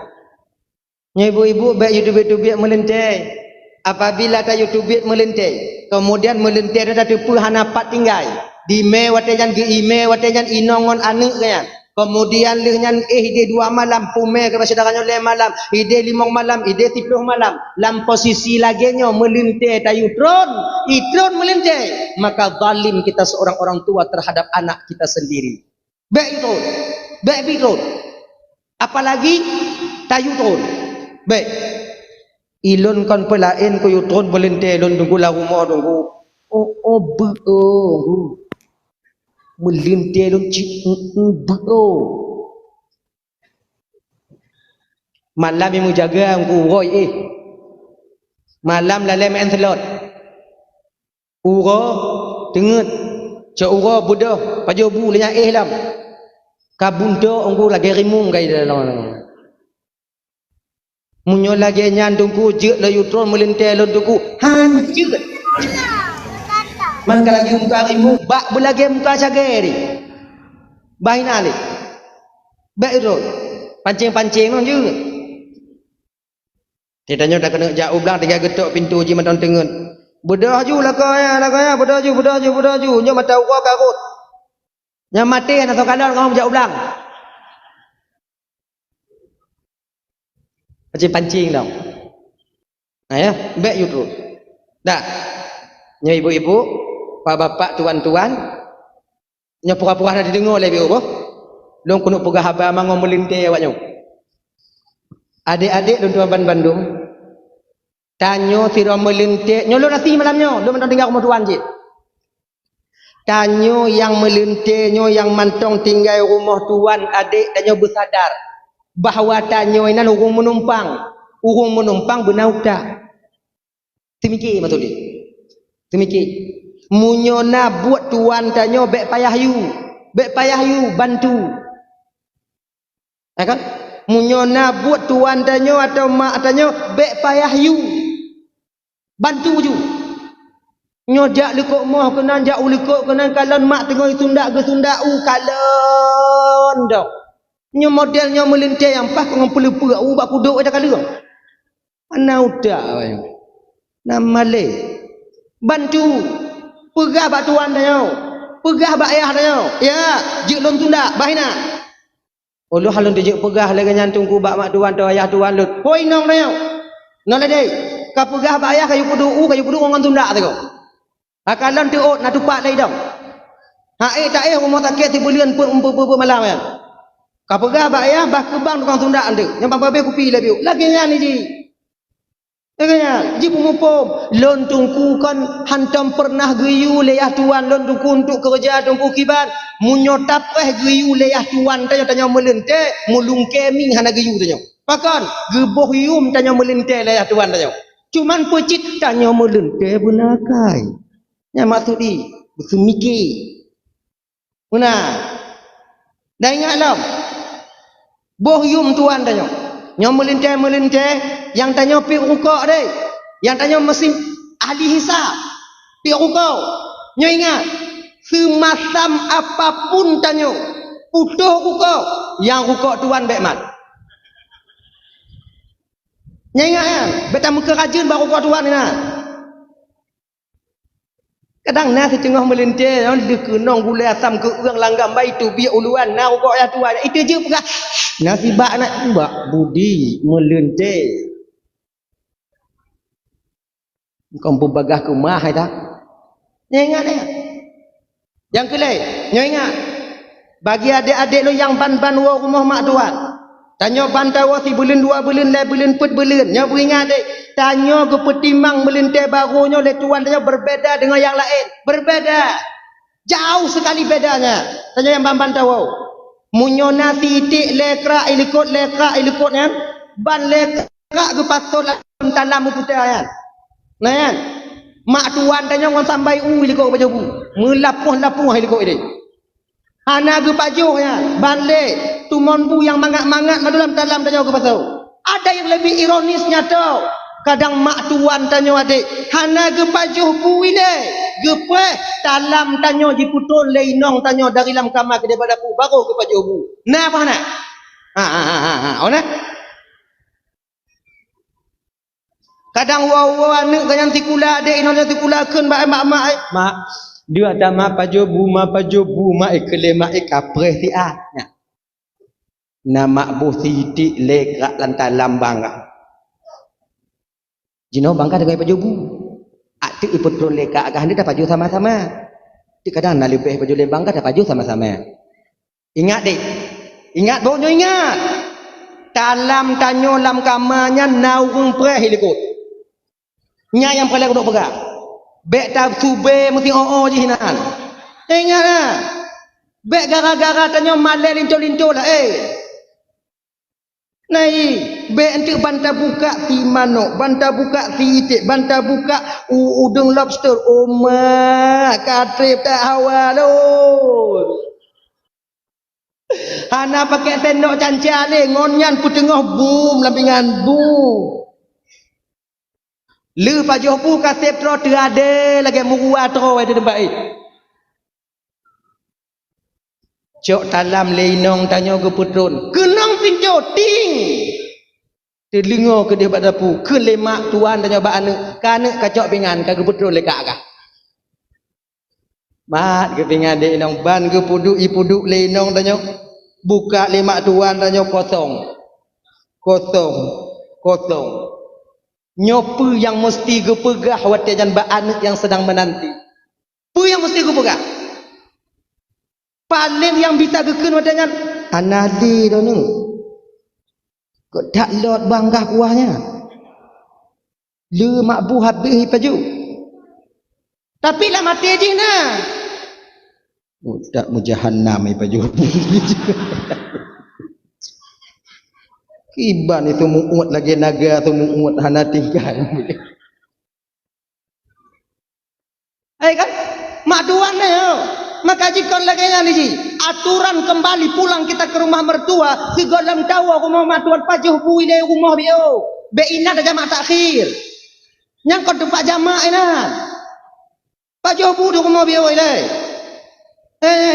Ibu-ibu baik you tubik-tubik melintai. Apabila tayu tubik melintai, kemudian melintai dah tu hana pat tinggal. Di me watejan ge ime watejan inongon anak kan. Kemudian lehnya dia 2 malam pume ke saudaranya 5 malam, ide 5 malam, ide 10 malam. Lam posisi laginya melintai tayu itron melintai. Maka zalim kita seorang orang tua terhadap anak kita sendiri. Baik itu. Apalagi tayu tron. Baik. Ilon kon pelain ko yutron belente lon tunggu la rumah tunggu melinte lon malam yang jaga aku roy malam la lem entelot uro tengut co uro budoh pajobu lenya lam kabundo angku lagi rimung kai dalam munyo lagi nyandungku je la yutron melintai londuku hancur man lagi muka rimu bak belagi muka sageri bahin ali baik itu pancing-pancing non juga Dia tanya tak kena jauh belang, tiga getok pintu je matang tengen. Bedah ju lah kaya, bedah ju. Nya mata uka karut. Nya mati atau kanan kau jauh belang. Macam pancing dong. Nah ya, baik you terus. Dah. Nya ibu-ibu, pak bapak, tuan-tuan, nya pura-pura nak didengar oleh ibu. Long kuno pegah haba mango melintir awaknya. Adik-adik dan tuan Bandung, tanyo sira melintir, nyolo nasi malamnya, lo mentang tinggal rumah tuan je. Tanyo yang melintir, nyo yang mantong tinggal rumah tuan adik, tanyo bersadar bahawa tanyo ini urung menumpang benar tak. Temikir betul dia. Temikir. Munyona buat tuan tanyo bek payah you bantu. Ya kan? Munyona buat tuan tanyo atau mak tanyo bek payah you bantu ju. Nyo jak lekok moh kenan jak ulikok kenan kalon mak tengok sundak ke sundak kalon dak. Nyo modelnya melintir yang pas dengan pelu-pelu bak kuduk ada kala. Ana udak ayo. Nama le. Bantu. Pegah bak tuan tanyo. Pegah bak ayah tanyo. Ya, jik lon sundak bahina. Ulu halun dijek pegah lagi nyantung ku bak mak tuan tu ayah tuan lut. Hoi nong tanyo. Nong le ka pegah bak ayah kayu pudu ngon tundak tu. Ha kalon tu nak tupak lai dong. Ha tak rumah takik 3 bulan pun malam kan. Ka pegah bak ayah bak kebang tukang tundak tu. Yang babe kupi lebih. Lagi yang ni ji. Lagi ji pumupom lon tungku kan hantam pernah geyu leyah tuan lon tungku untuk kerja tungku kiban. Munyo tapeh geyu leyah tuan tanya melente mulung keming hana geyu tanya. Pakan geboh yum tanya melente leyah tuan tanya. Cuman pecit tanya melente benakai. Nya maksud di bersemikir. Benar. Dah ingat lam. Boh yum tuan tanya. Nya melente yang tanya pi rukuk deh. Yang tanya mesin ahli hisab. Pi rukuk. Nya ingat semasam apapun tanya utuh rukuk yang rukuk tuan baik mat. Nya ingat kan beta muka rajin baru rukuk tuan ni nah. Kadang nah setengah melintir dia kenong gulai asam ke urang langgam baik tu biar uluan nah rukuk ya tuan itu je pegah nasibak nak mbak budi melintir. Kau berbagah ke mah tak? Nya ingat dia. Yang kelai, nya ingat. Bagi adik-adik lu yang ban-ban rumah mak tuan. Tanya bantau si bulan 2 bulan, 3 bulan, 4 bulan. Nya beringat dek. Tanya ke petimbang melintir barunya oleh tuan tanya berbeza dengan yang lain. Berbeza. Jauh sekali bedanya. Tanya yang bantau. Munyo nasi itik lekrak ilikot kan. Ban lekrak ke pasal dalam putih kan. Nah kan. Mak tuan tanya ngon sampai ilikot baju bu. Melapuh-lapuh ilikot ini. Hana ke pajuh ya. Balik tumon bu yang mangat-mangat dalam tanya ke pasal. Ada yang lebih ironisnya tau. Kadang mak tuan tanya adik, hana ge pajuh bu ini. Gepeh dalam tanya diputul leinong tanya dari dalam kamar ke daripada bu baru ke pajuh bu. Nah apa nak? Ona. Kadang wawa anak kanyang tikula adik ino tikula keun mak dia ada mak pajuh bu mak ikle mak ikapreh ti ah. Nama bu sidik lekrak lantai lambang. Jino bangka dengan pajuh bu. Atik iputul lekrak agak hendak pajuh sama-sama. Di kadang nak lebih pajuh lembang dah pajuh sama-sama. Ingat dek. Ingat boknya ingat. Dalam tanyo lam kamarnya naung preh likut. Nya yang paling duk pegang. Bek tab sube mesti je hinan. Ingatlah. Bek gara-gara tanyo malai lincol-lincol lah Nai, be entik banta buka si manok, banta buka si itik, banta buka udang lobster. Oma, katrip tak hawa lo. Hana pakai sendok cancah le, ngonyan pu tengah boom lampingan boom. Lu pajuh pu kasep tro terade lagi murua tro ada tempat Cok dalam lenong tanya ke putrun. Kenang pinjau ting. Telingo ke dia bak dapu. Ke lemak tuan dan nyoba anak. Ka anak kacok pingan. Ka betul lekak kah. Mat ke pingan dia inong. Ban ke puduk ipuduk le inong dan nyok. Buka lemak tuan dan nyok kosong. Kosong. Kosong. Nyopu yang mesti ke pegah watian bak anak yang sedang menanti. Pu yang mesti ke pegah. Paling yang bisa keken watian. Anadi dong. Kau tak lot bangga kuahnya. Le mak bu habis paju. Tapi lah mati je nah. Oh, tak mujahannam paju. Kiban itu muut lagi naga tu muut hana tinggal. Hai kan? Mak duan nah. Maka jika lagi ni ji, aturan kembali pulang kita ke rumah mertua, si dalam tahu rumah matuan pajuh bui le rumah bio. Be inat jamak takhir. Yang kau tempat jamak ina. Pajuh bu di rumah bio le.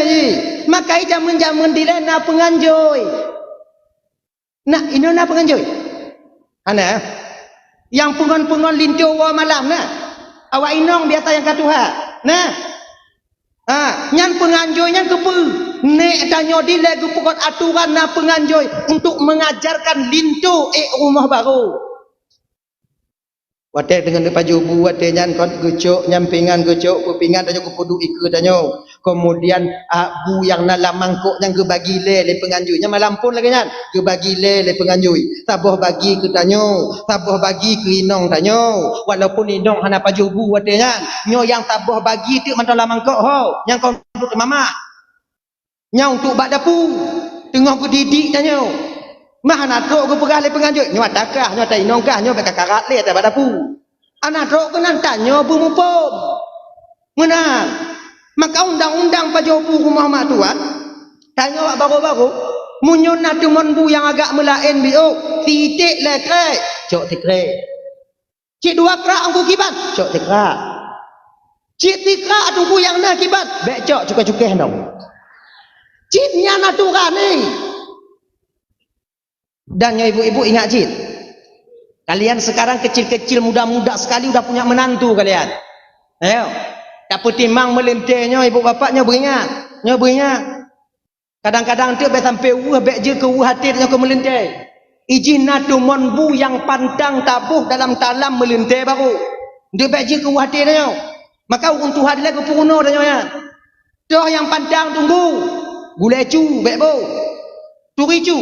Ji, maka jamun-jamun di lena penganjoy. Nak ino na penganjoy. Ana yang pengon-pengon lintu wa malam nah. Awak inong biasa yang katuha. Nah. Nyan penganjoy nyan kepu nek tanyo dile gepukot aturan na penganjoy untuk mengajarkan lintu rumah baru. Wate dengan paju bu wate nyan kon gecok nyampingan gecok kupingan tanyo kepudu ike tanyo. Kemudian bu yang nalam mangkok yang ge bagi le penganjoy nya malam pun lagi nyan ge bagi le penganjoy. Taboh bagi ke tanyo, taboh bagi ke inong tanyo. Walaupun inong hana paju bu wate nyan, nyo yang taboh bagi tu manto lam mangkok ho, yang kau untuk mama. Nya untuk bak dapu. Tengah ke didik tanyo. Mah anak tok ke pegah le penganjoy, nyo takah, nyo tai inong kah, nyo bak karat le tak bak dapu. Anak tok ke nan tanyo bu mupom. Menang. Maka undang-undang pajopu rumah mak tuan tanya awak baru-baru munyon na tumon bu yang agak melain biok titik lekre cok tikre cik dua krak angku kibat cok tikra cik tikra tunggu yang na kibat bek cok cukai-cukai dong cik nyana turan ni dan ya ibu-ibu ingat cik kalian sekarang kecil-kecil muda-muda sekali udah punya menantu kalian ayo tak pertimbang melintihnya ibu bapaknya beringat. Nya beringat. Kadang-kadang tu be sampai bek je ke hati dia ke melintih. Izin natu monbu yang pantang tabuh dalam talam melintih baru. Dia bek je ke hati dia. Maka untuk hadi lagi puno dia nya. Dah yang pantang tunggu. Gulai cu bek bo. Turi cu.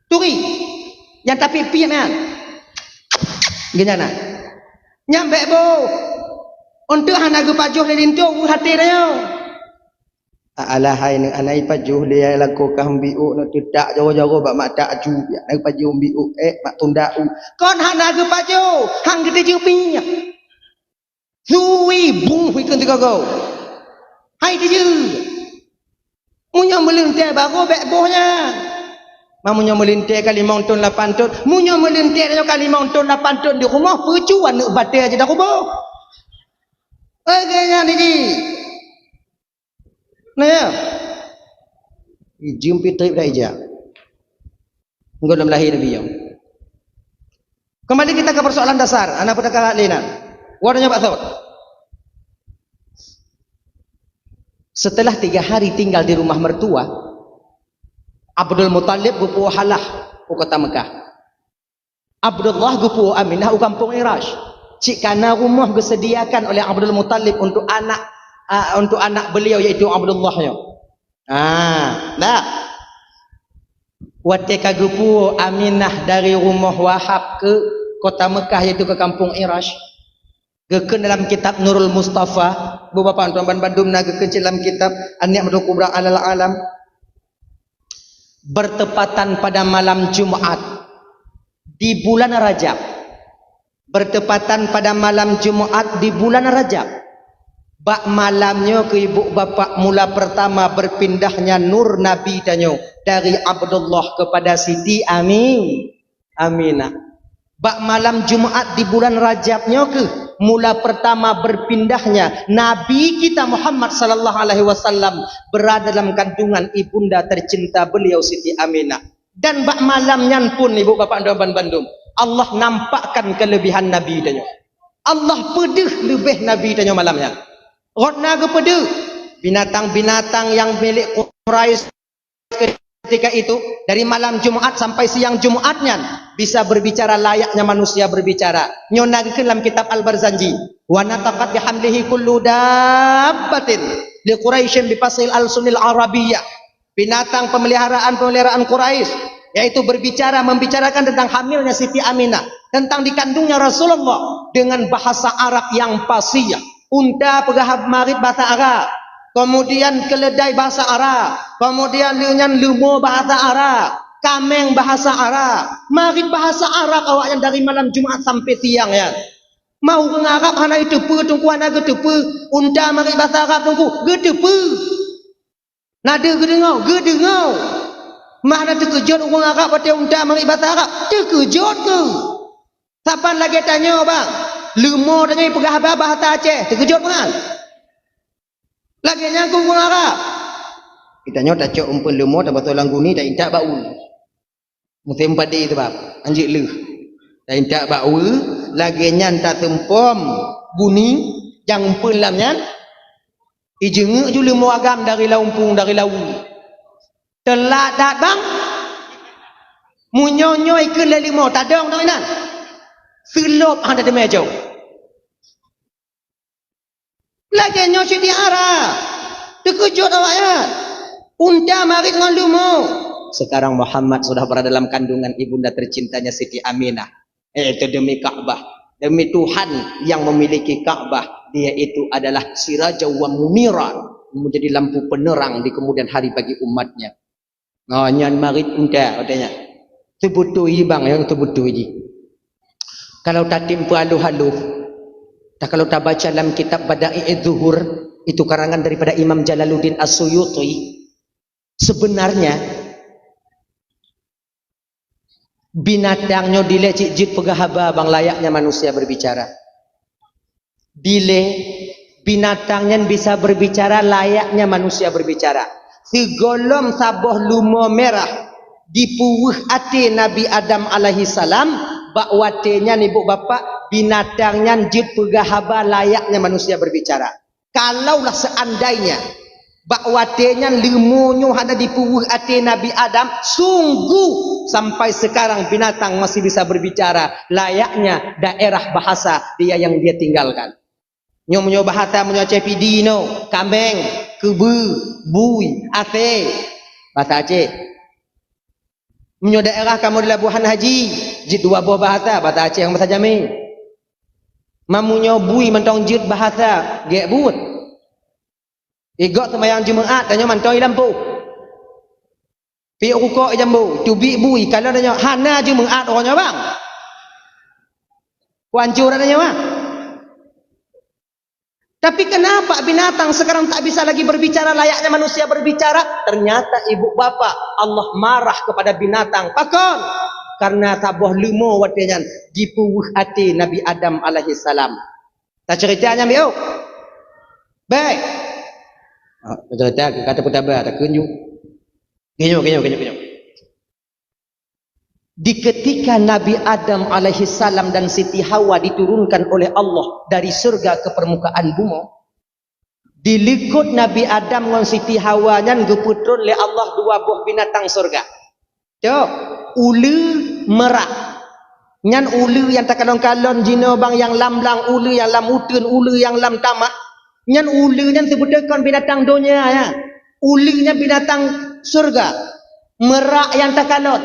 Turi. Yang tapi pi man. Gimana? Nyam bek bo. Untuk anak gue pajuh le lintu hati dia. Alah hai ni anak pajuh dia laku kah biu nak tidak jauh-jauh bak mak tak ju ya nak pajuh biu mak tunda u. Kon anak gue pajuh hang kita ju pi. Suwi bung hui kan tiga go. Hai dia. Munyo melintai baru bek bohnya. Mamunyo melintai kali mountain 8 ton. Munyo melintai kali mountain 8 ton di rumah percuan nak batai aja dah rumah. Kayaknya ni. Nah ya. Jumpi trip dah ija. Engkau dalam lahir Nabi yang. Kembali kita ke persoalan dasar. Anak pada kakak lena. Warnanya Pak Thor. Setelah 3 hari tinggal di rumah mertua, Abdul Muttalib gupu halah ke kota Mekah. Abdullah gupu Aminah ke kampung Irash. Cik kana rumah disediakan oleh Abdul Muttalib untuk anak beliau iaitu Abdullahnya. Dah. Wate kagupu Aminah dari rumah Wahab ke kota Mekah iaitu ke kampung Irash. Geken dalam kitab Nurul Mustafa, beberapa tuan Bandung na geken dalam kitab An-Ni'matul Kubra alal alam. Bertepatan pada malam Jumat di bulan Rajab. Bertepatan pada malam Jumaat di bulan Rajab. Bak malamnya ke ibu bapa mula pertama berpindahnya nur Nabi tanyo dari Abdullah kepada Siti Aminah. Bak malam Jumaat di bulan Rajabnya ke mula pertama berpindahnya Nabi kita Muhammad sallallahu alaihi wasallam berada dalam kandungan ibunda tercinta beliau Siti Aminah. Dan bak malamnya pun ibu bapa dan bandum Allah nampakkan kelebihan Nabi tanya. Allah pedih lebih Nabi tanya malamnya. Rotna ke pedih binatang-binatang yang milik Quraisy ketika itu dari malam Jumat sampai siang Jumatnya bisa berbicara layaknya manusia berbicara. Nyona ke dalam kitab Al-Barzanji wa nataqat bihamlihi kullu dabbatin li Quraisyin bi fasil al-sunil arabiyyah. Binatang pemeliharaan Quraisy yaitu membicarakan tentang hamilnya Siti Aminah, tentang dikandungnya Rasulullah dengan bahasa Arab yang fasih. Unta pegahab marit bahasa Arab, kemudian keledai bahasa Arab, kemudian lengan lumo bahasa Arab, kameng bahasa Arab, marit bahasa Arab awaknya dari malam Jumat sampai siang ya. Mau ngarap hana itu tungku hana gedepe, unta marit bahasa Arab tungku gedepe. Nada gedengau. Mana terkejut orang Arab pada unta marit bahasa Arab? Terkejut ke? Siapa lagi tanya bang? Lumo tanya pegah bahasa Aceh, terkejut kan? Lagi nyangkung orang Arab. Kita nyata cok umpun lumo tak betul langguni tak intak bau. Musim padi itu bab, anjik leh. Tak intak bau, lagi nyanta tempom guni yang umpun lamnya. Ijenguk je lumo agam dari laumpung dari lau. Telat dat bang. Munyonyoy ke lelimo tadong dong inan. Selop ada di meja. Lagi nyosi di arah. Terkejut awaknya. Unta mari dengan lumo. Sekarang Muhammad sudah berada dalam kandungan ibunda tercintanya Siti Aminah. Itu demi Ka'bah. Demi Tuhan yang memiliki Ka'bah. Dia itu adalah siraja wa muniran. Menjadi lampu penerang di kemudian hari bagi umatnya. Oh, nyan marit unta katanya. Sebutu ini bang, yang sebutu ini. Kalau tak timpu halu-halu, tak kalau tak baca dalam kitab Bada'i' Zuhur, itu karangan daripada Imam Jalaluddin As-Suyuti. Sebenarnya binatangnya dilecik jid pegahaba bang layaknya manusia berbicara. Dile binatangnya bisa berbicara layaknya manusia berbicara. Segolom saboh lumo merah dipuwuh ate Nabi Adam alaihi salam bakwatenya ni bu bapa binatangnya jid pegahaba layaknya manusia berbicara. Kalaulah seandainya bakwatenya lumonyo ada dipuwuh ate Nabi Adam, sungguh sampai sekarang binatang masih bisa berbicara layaknya daerah bahasa dia yang dia tinggalkan. Nyo bahasa menyo cepidi no, kambeng, kebu, bui, ate, bahasa Aceh. Menyo daerah kamu di Labuhan Haji, jid dua buah bahasa Aceh yang bahasa Jamil. Mamunyo bui mentong jid bahasa gek but. Igok sembahyang Jumaat tanya mantoi lampu. Pi rukuk jambu, tubi bui kalau tanya hana Jumaat orangnya bang. Wancur adanya bang. Tapi kenapa binatang sekarang tak bisa lagi berbicara layaknya manusia berbicara? Ternyata ibu bapa Allah marah kepada binatang. Pakon? Karena tabuh lumo watenya dipuwuh hati Nabi Adam alaihi salam. Tak ceritanya miu. Baik. Cerita kata putaba tak kunjung. Genyo. Di ketika Nabi Adam alaihi salam dan Siti Hawa diturunkan oleh Allah dari surga ke permukaan bumi, dilikut Nabi Adam dengan Siti Hawa nyan geputron oleh Allah dua buah binatang surga. Cok, ulu merak. Nyan ulu yang tak kalon-kalon jino bang yang lam-lang ulu yang lam utun ulu yang lam tamak. Nyan ulu nyan sebutkan binatang dunia ya. Ulunya binatang surga. Merak yang tak kalon.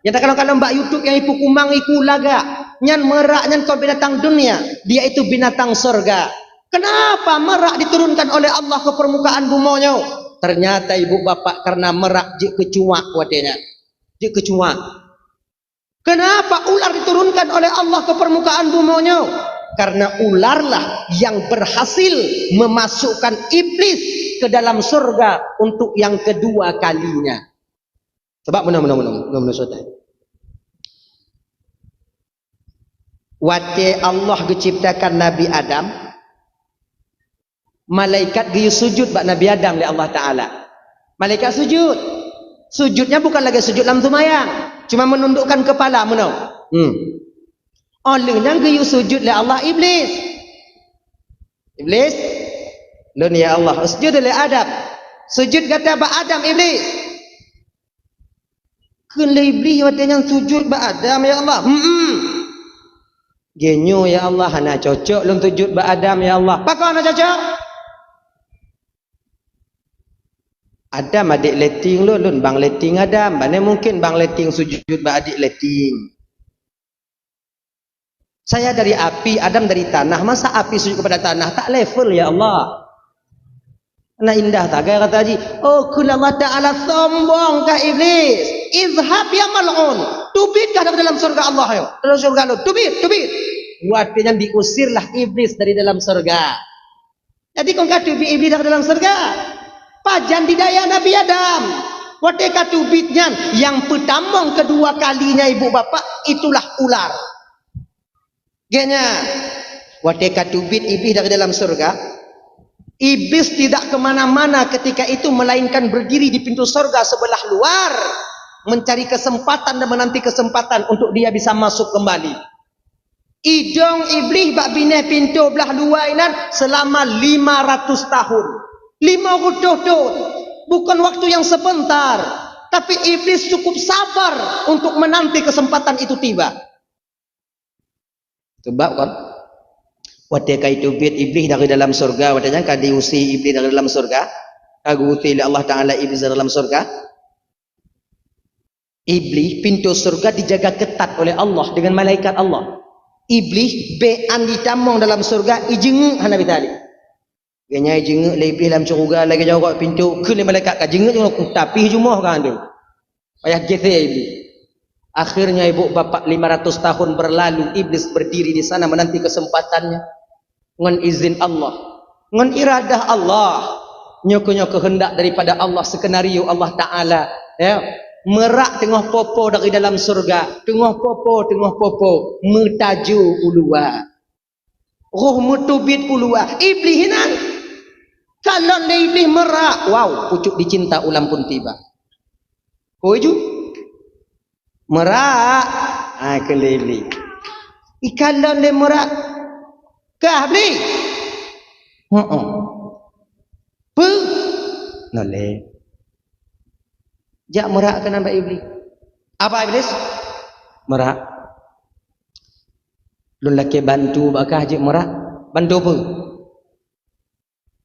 Yang tak kalau mbak YouTube yang ipu kumang iku laga. Nyan merak nyan kau binatang dunia. Dia itu binatang surga. Kenapa merak diturunkan oleh Allah ke permukaan bumonya? Ternyata ibu bapak karena merak jik kecuak wadenya. Jik kecuak. Kenapa ular diturunkan oleh Allah ke permukaan bumonya? Karena ularlah yang berhasil memasukkan iblis ke dalam surga untuk yang kedua kalinya. Sebab mana sotai. Waktu Allah menciptakan Nabi Adam, malaikat dia sujud bak Nabi Adam oleh Allah Taala. Malaikat sujud. Sujudnya bukan lagi sujud dalam tumayang, cuma menundukkan kepala menau. Olehnya geyu sujud la Allah iblis. Iblis, lun ya Allah, sujud li Adam. Sujud kata ba Adam iblis. Kun li iblis watanya sujud ba Adam ya Allah. Genyo ya Allah, hana cocok lun sujud ba Adam ya Allah. Pakau hana cocok? Adam adik leting lun bang leting Adam. Mana mungkin bang leting sujud ba adik leting. Saya dari api, Adam dari tanah. Masa api sujud kepada tanah? Tak level ya Allah. Nah indah tak gaya kata haji. Oh kul Allah Ta'ala sombong kah iblis. Izhab ya mal'un. Tubitkah dari dalam surga Allah ya. Dalam surga lu. Tubit. Artinya diusirlah iblis dari dalam surga. Jadi kau kata tubit iblis dari dalam surga. Pajan didaya Nabi Adam. Wateka tubitnya. Yang pertama kedua kalinya ibu bapa. Itulah ular. Ganya. Wateka tubit iblis dari dalam surga. Iblis tidak kemana-mana ketika itu. Melainkan berdiri di pintu surga sebelah luar. Mencari kesempatan dan menanti kesempatan. Untuk dia bisa masuk kembali. Idong iblis bak bina pintu belah luar ini. Selama 500 tahun. 500 tahun. Bukan waktu yang sebentar. Tapi iblis cukup sabar untuk menanti kesempatan itu tiba. Sebab kan watekai tubit iblis dari dalam surga, watanya ka diusi iblis dari dalam surga. Kaguti Allah Taala iblis dari dalam surga. Iblis pintu surga dijaga ketat oleh Allah dengan malaikat Allah. Iblis bean ditamong dalam surga ijenguk hana bitali. Ganya jenguk lebih dalam surga lagi jauh kat pintu ke malaikat ka jenguk tapi jumah kan tu. Payah gitu iblis. Akhirnya ibu bapa 500 tahun berlalu iblis berdiri di sana menanti kesempatannya. Dengan izin Allah, dengan iradah Allah, nyoko kehendak daripada Allah, skenario Allah Taala. Ya, merak tengah popo dari dalam surga, tengah popo metaju ulua. Roh mutubit ulua. Iblis hinan. Kalau iblis merak, wow, pucuk dicinta ulam pun tiba. Koju merak, kelili. Kalau le merak, kah beli? Pu, nole. Jak merak kenapa iblis? Apa iblis? Merak. Lun laki bantu bakah je merak. Bantu apa?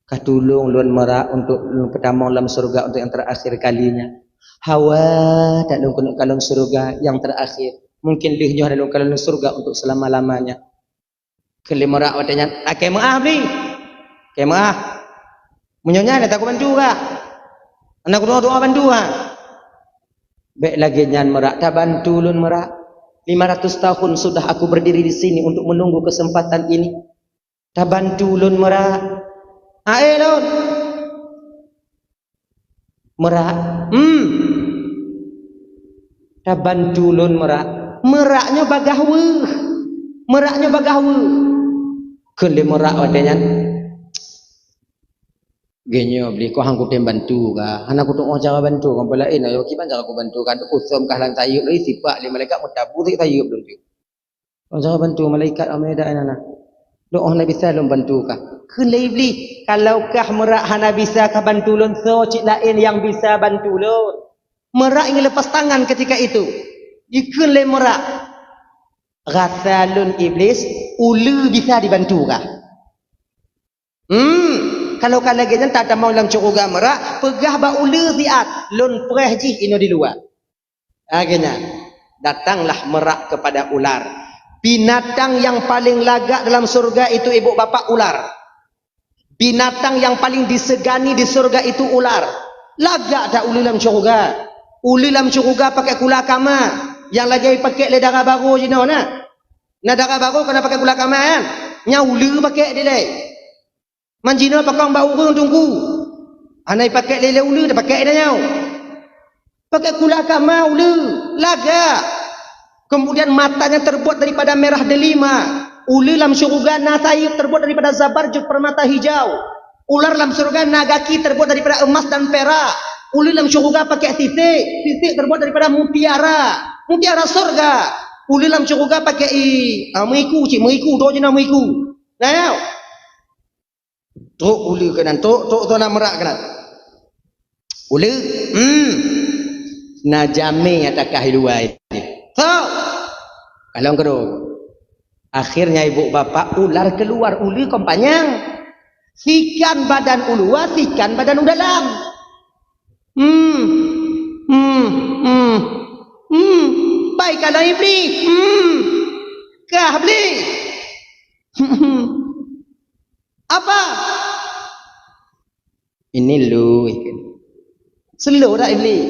Kah tolong lun merak untuk lun pertama dalam surga untuk yang terakhir kalinya. Hawa tak lun kalung surga yang terakhir. Mungkin lihnya dalam kalung surga untuk selama-lamanya. Kelimerak watanya, akai maaf ni. Akai maaf. Menyonya nak aku bantu kah? Anak doa bantu kah? Baik lagi nyan merak, tak bantu lun merak. 500 tahun sudah aku berdiri di sini untuk menunggu kesempatan ini. Tak bantu lun merak. Lun. Merak. Tak bantu lun merak. Meraknya bagahwe. Meraknya bagahwe. Kele merak watanya. Genyo beli ko hangku tem bantu ka. Anak ku tu cara bantu kan pelain ayo kiban cara ku bantu kan usum kah lang tayub lai sifat li malaikat mutabur tayub dulu. Kan cara bantu malaikat ameda anak. Doa Nabi sallam bantu ka. Kelai beli kalau kah merak hana bisa ka bantu lun so cik lain yang bisa bantu lun. Merak ingin lepas tangan ketika itu. Ikelai merak. Rasa lun iblis ulu bisa dibantu kah? Kalau kan lagi tak ada mau dalam syurga merak, pegah ba ulu ziat, lun pereh jih ino di luar. Akhirnya datanglah merak kepada ular. Binatang yang paling lagak dalam surga itu ibu bapa ular. Binatang yang paling disegani di surga itu ular. Lagak tak ulu dalam syurga. Ulu dalam syurga pakai kula kama. Yang lagi pakai le darah baru je na. Na darah baru kena pakai kula kama kan. Nya ulu pakai dia le. Manjina pakai bau urang tunggu. Anai pakai lele ulu dah pakai dah nyau. Pakai kula kama ulu. Lagak. Kemudian matanya terbuat daripada merah delima. Ulu dalam syurga nasayib terbuat daripada zabarjuk permata hijau. Ular dalam surga nagaki terbuat daripada emas dan perak. Uli dalam syurga pakai titik. Titik terbuat daripada mutiara. Mutiara surga. Uli dalam syurga pakai meriku, cik. Meriku. Tok je nak meriku. Nah, ya. Tok uli kanan. Tok nak merak kanan. Uli. Najami atakah hiduai. So. Kalau keruk. Akhirnya ibu bapa ular keluar. Uli kompanyang. Sikan badan uluwa, sikan badan dalam. Baik kalau iblis. Kah iblis? Apa? Ini lu. Slow dah iblis.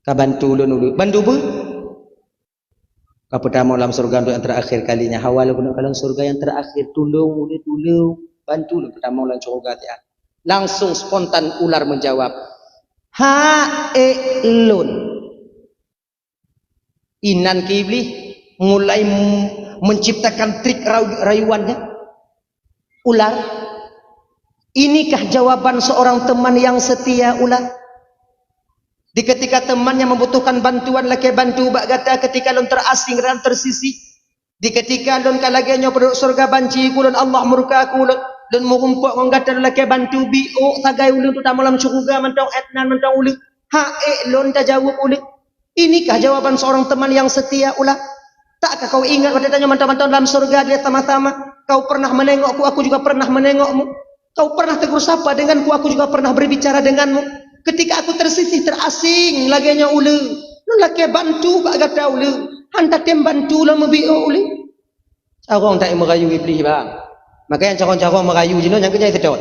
Kau bantu lu dulu. Bantu bu? Kau pertama dalam surga untuk yang terakhir kalinya. Hawal guna dalam surga yang terakhir. Tolong. Bantu lu pertama dalam surga. Langsung spontan ular menjawab. Lun. Inan ke iblis mulai menciptakan trik rayuannya. Ular. Inikah jawaban seorang teman yang setia ular? Di ketika temannya membutuhkan bantuan laki bantu bak kata ketika lon terasing dan tersisi. Di ketika lon kalagenya penduduk surga banci kulon Allah murka kulon dan mengumpuk ngata laki bantu biuk sagai ulun tu malam syurga mentang etnan mentang ulun. Lon tak jawab ulun. Inikah jawaban seorang teman yang setia ulah? Takkah kau ingat pada tanya mentang-mentang dalam surga dia sama-sama kau pernah menengokku, aku juga pernah menengokmu. Kau pernah tegur sapa denganku, aku juga pernah berbicara denganmu. Ketika aku tersisih terasing laganya ulu, lu laki bantu bak kata ulu, hantar tem bantu lah mebiu ulu. Carong tak merayu iblis bang. Makanya carong merayu jenuh yang kerja sedot.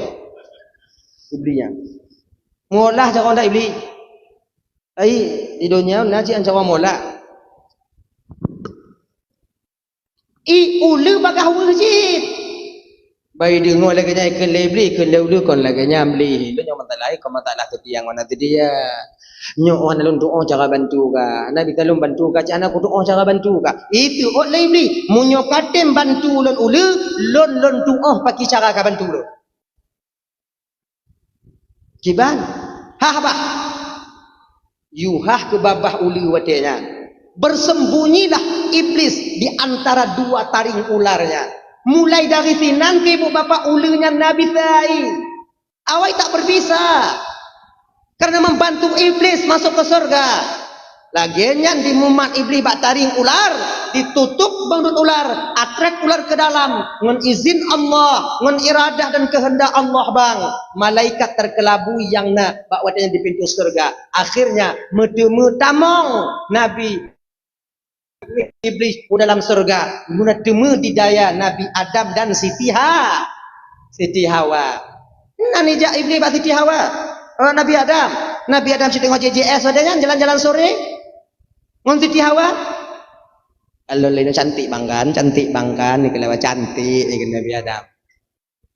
Iblisnya. Molah carong tak iblis. Di dunia naji an carong molah. Ulu bak hawajit. Bayi dengar lagi nya ikan lebli ikan lelu kon lagi nya beli lu nyaman tak lain kau tak lah tu yang mana tu dia nyo orang lun doa cara bantu ka nabi kalum bantu ka cana aku doa cara bantu ka itu lebli munyo katem bantu lun ulu lun doa pakai cara ka bantu lu kiban bah yuhah ke babah ulu watenya bersembunyilah iblis di antara dua taring ularnya. Mulai dari sinan ke ibu bapa ulunya Nabi Sai. Awak tak berpisah. Karena membantu iblis masuk ke surga. Laginya di mumat iblis bak taring ular, ditutup bandut ular, atrek ular ke dalam, ngan izin Allah, ngan iradah dan kehendak Allah bang. Malaikat terkelabui yang nak bak watanya di pintu surga. Akhirnya medemu tamong Nabi iblis dalam surga guna temu didaya Nabi Adam dan Siti Hawa. Nani jak iblis bak Siti Hawa? Nabi Adam si tengok JJS adanya jalan-jalan sore. Ngon Siti Hawa? Kalau lain cantik bangkan ni kelewat cantik ni Nabi Adam.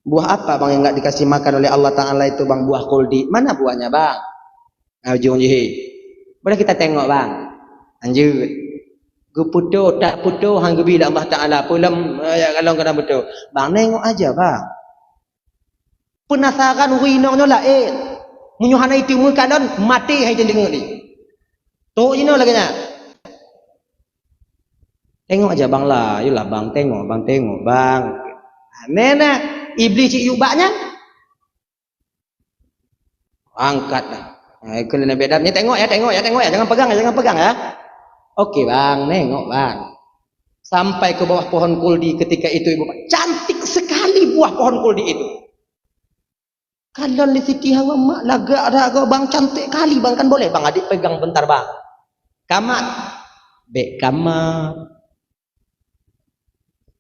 Buah apa bang yang enggak dikasih makan oleh Allah Taala itu bang? Buah kuldi. Mana buahnya bang? Ujung boleh kita tengok bang. Lanjut. Guputo tak puto hang gebi Allah Taala pulam ya kalau kena betul. Bang nengok aja bang. Penasaran winongnya lain. Munyuhana itu mu kadon mati hai dengar ni. Tok ino lagi nya. Tengok aja bang lah, yulah bang tengok bang. Nena iblis cik yubaknya. Angkat dah. Kalau Nabi Adam ni tengok ya, jangan pegang ya. Okey bang, nengok bang. Sampai ke bawah pohon kuldi ketika itu ibu. Cantik sekali buah pohon kuldi itu. Kalau di Siti Hawa mak laga bang cantik kali bang kan boleh bang adik pegang bentar bang. Kamat.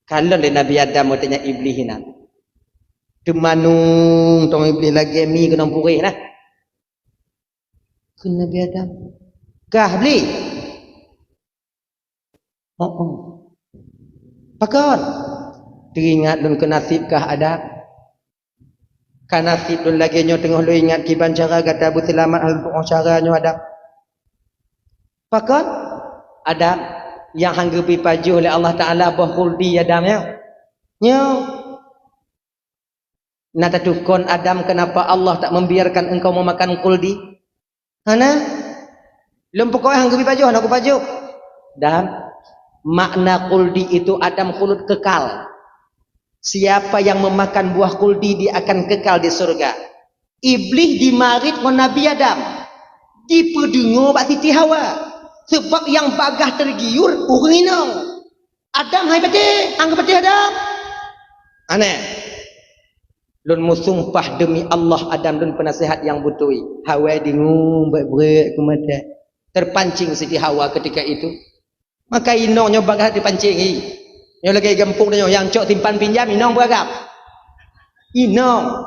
Kalau di Nabi Adam katanya iblis nak. Temanung tong iblis lagi mi kena purih nah. Ke Nabi Adam. Kah beli? Pakon. Teringat dun ke nasib kah ada? Kan nasib dun lagi nyo tengah lu ingat kiban cara kata bu selamat hal doa cara nyo ada. Pakon? Adam yang hanggepi pajuh oleh Allah Taala bah khuldi Adam ya. Nyo. Nata tukon Adam, kenapa Allah tak membiarkan engkau memakan kuldi? Hana? Lum pokok hang gebi pajuh, aku pajuh. Dan makna kuldi itu Adam khulud kekal. Siapa yang memakan buah kuldi dia akan kekal di surga. Iblis dimarit dengan Nabi Adam. Dipedengar bak Siti Hawa. Sebab yang bagah tergiur orang inong. Adam hai patih, hang patih Adam. Aneh. Lun musumpah demi Allah Adam lun penasihat yang butui. Hawa dengung baik-baik kumada. Terpancing Siti Hawa ketika itu. Maka inong nyo bagah dipancing. Nyo lagi gempung nyo yang cok timpan pinjam inong beragam. Inong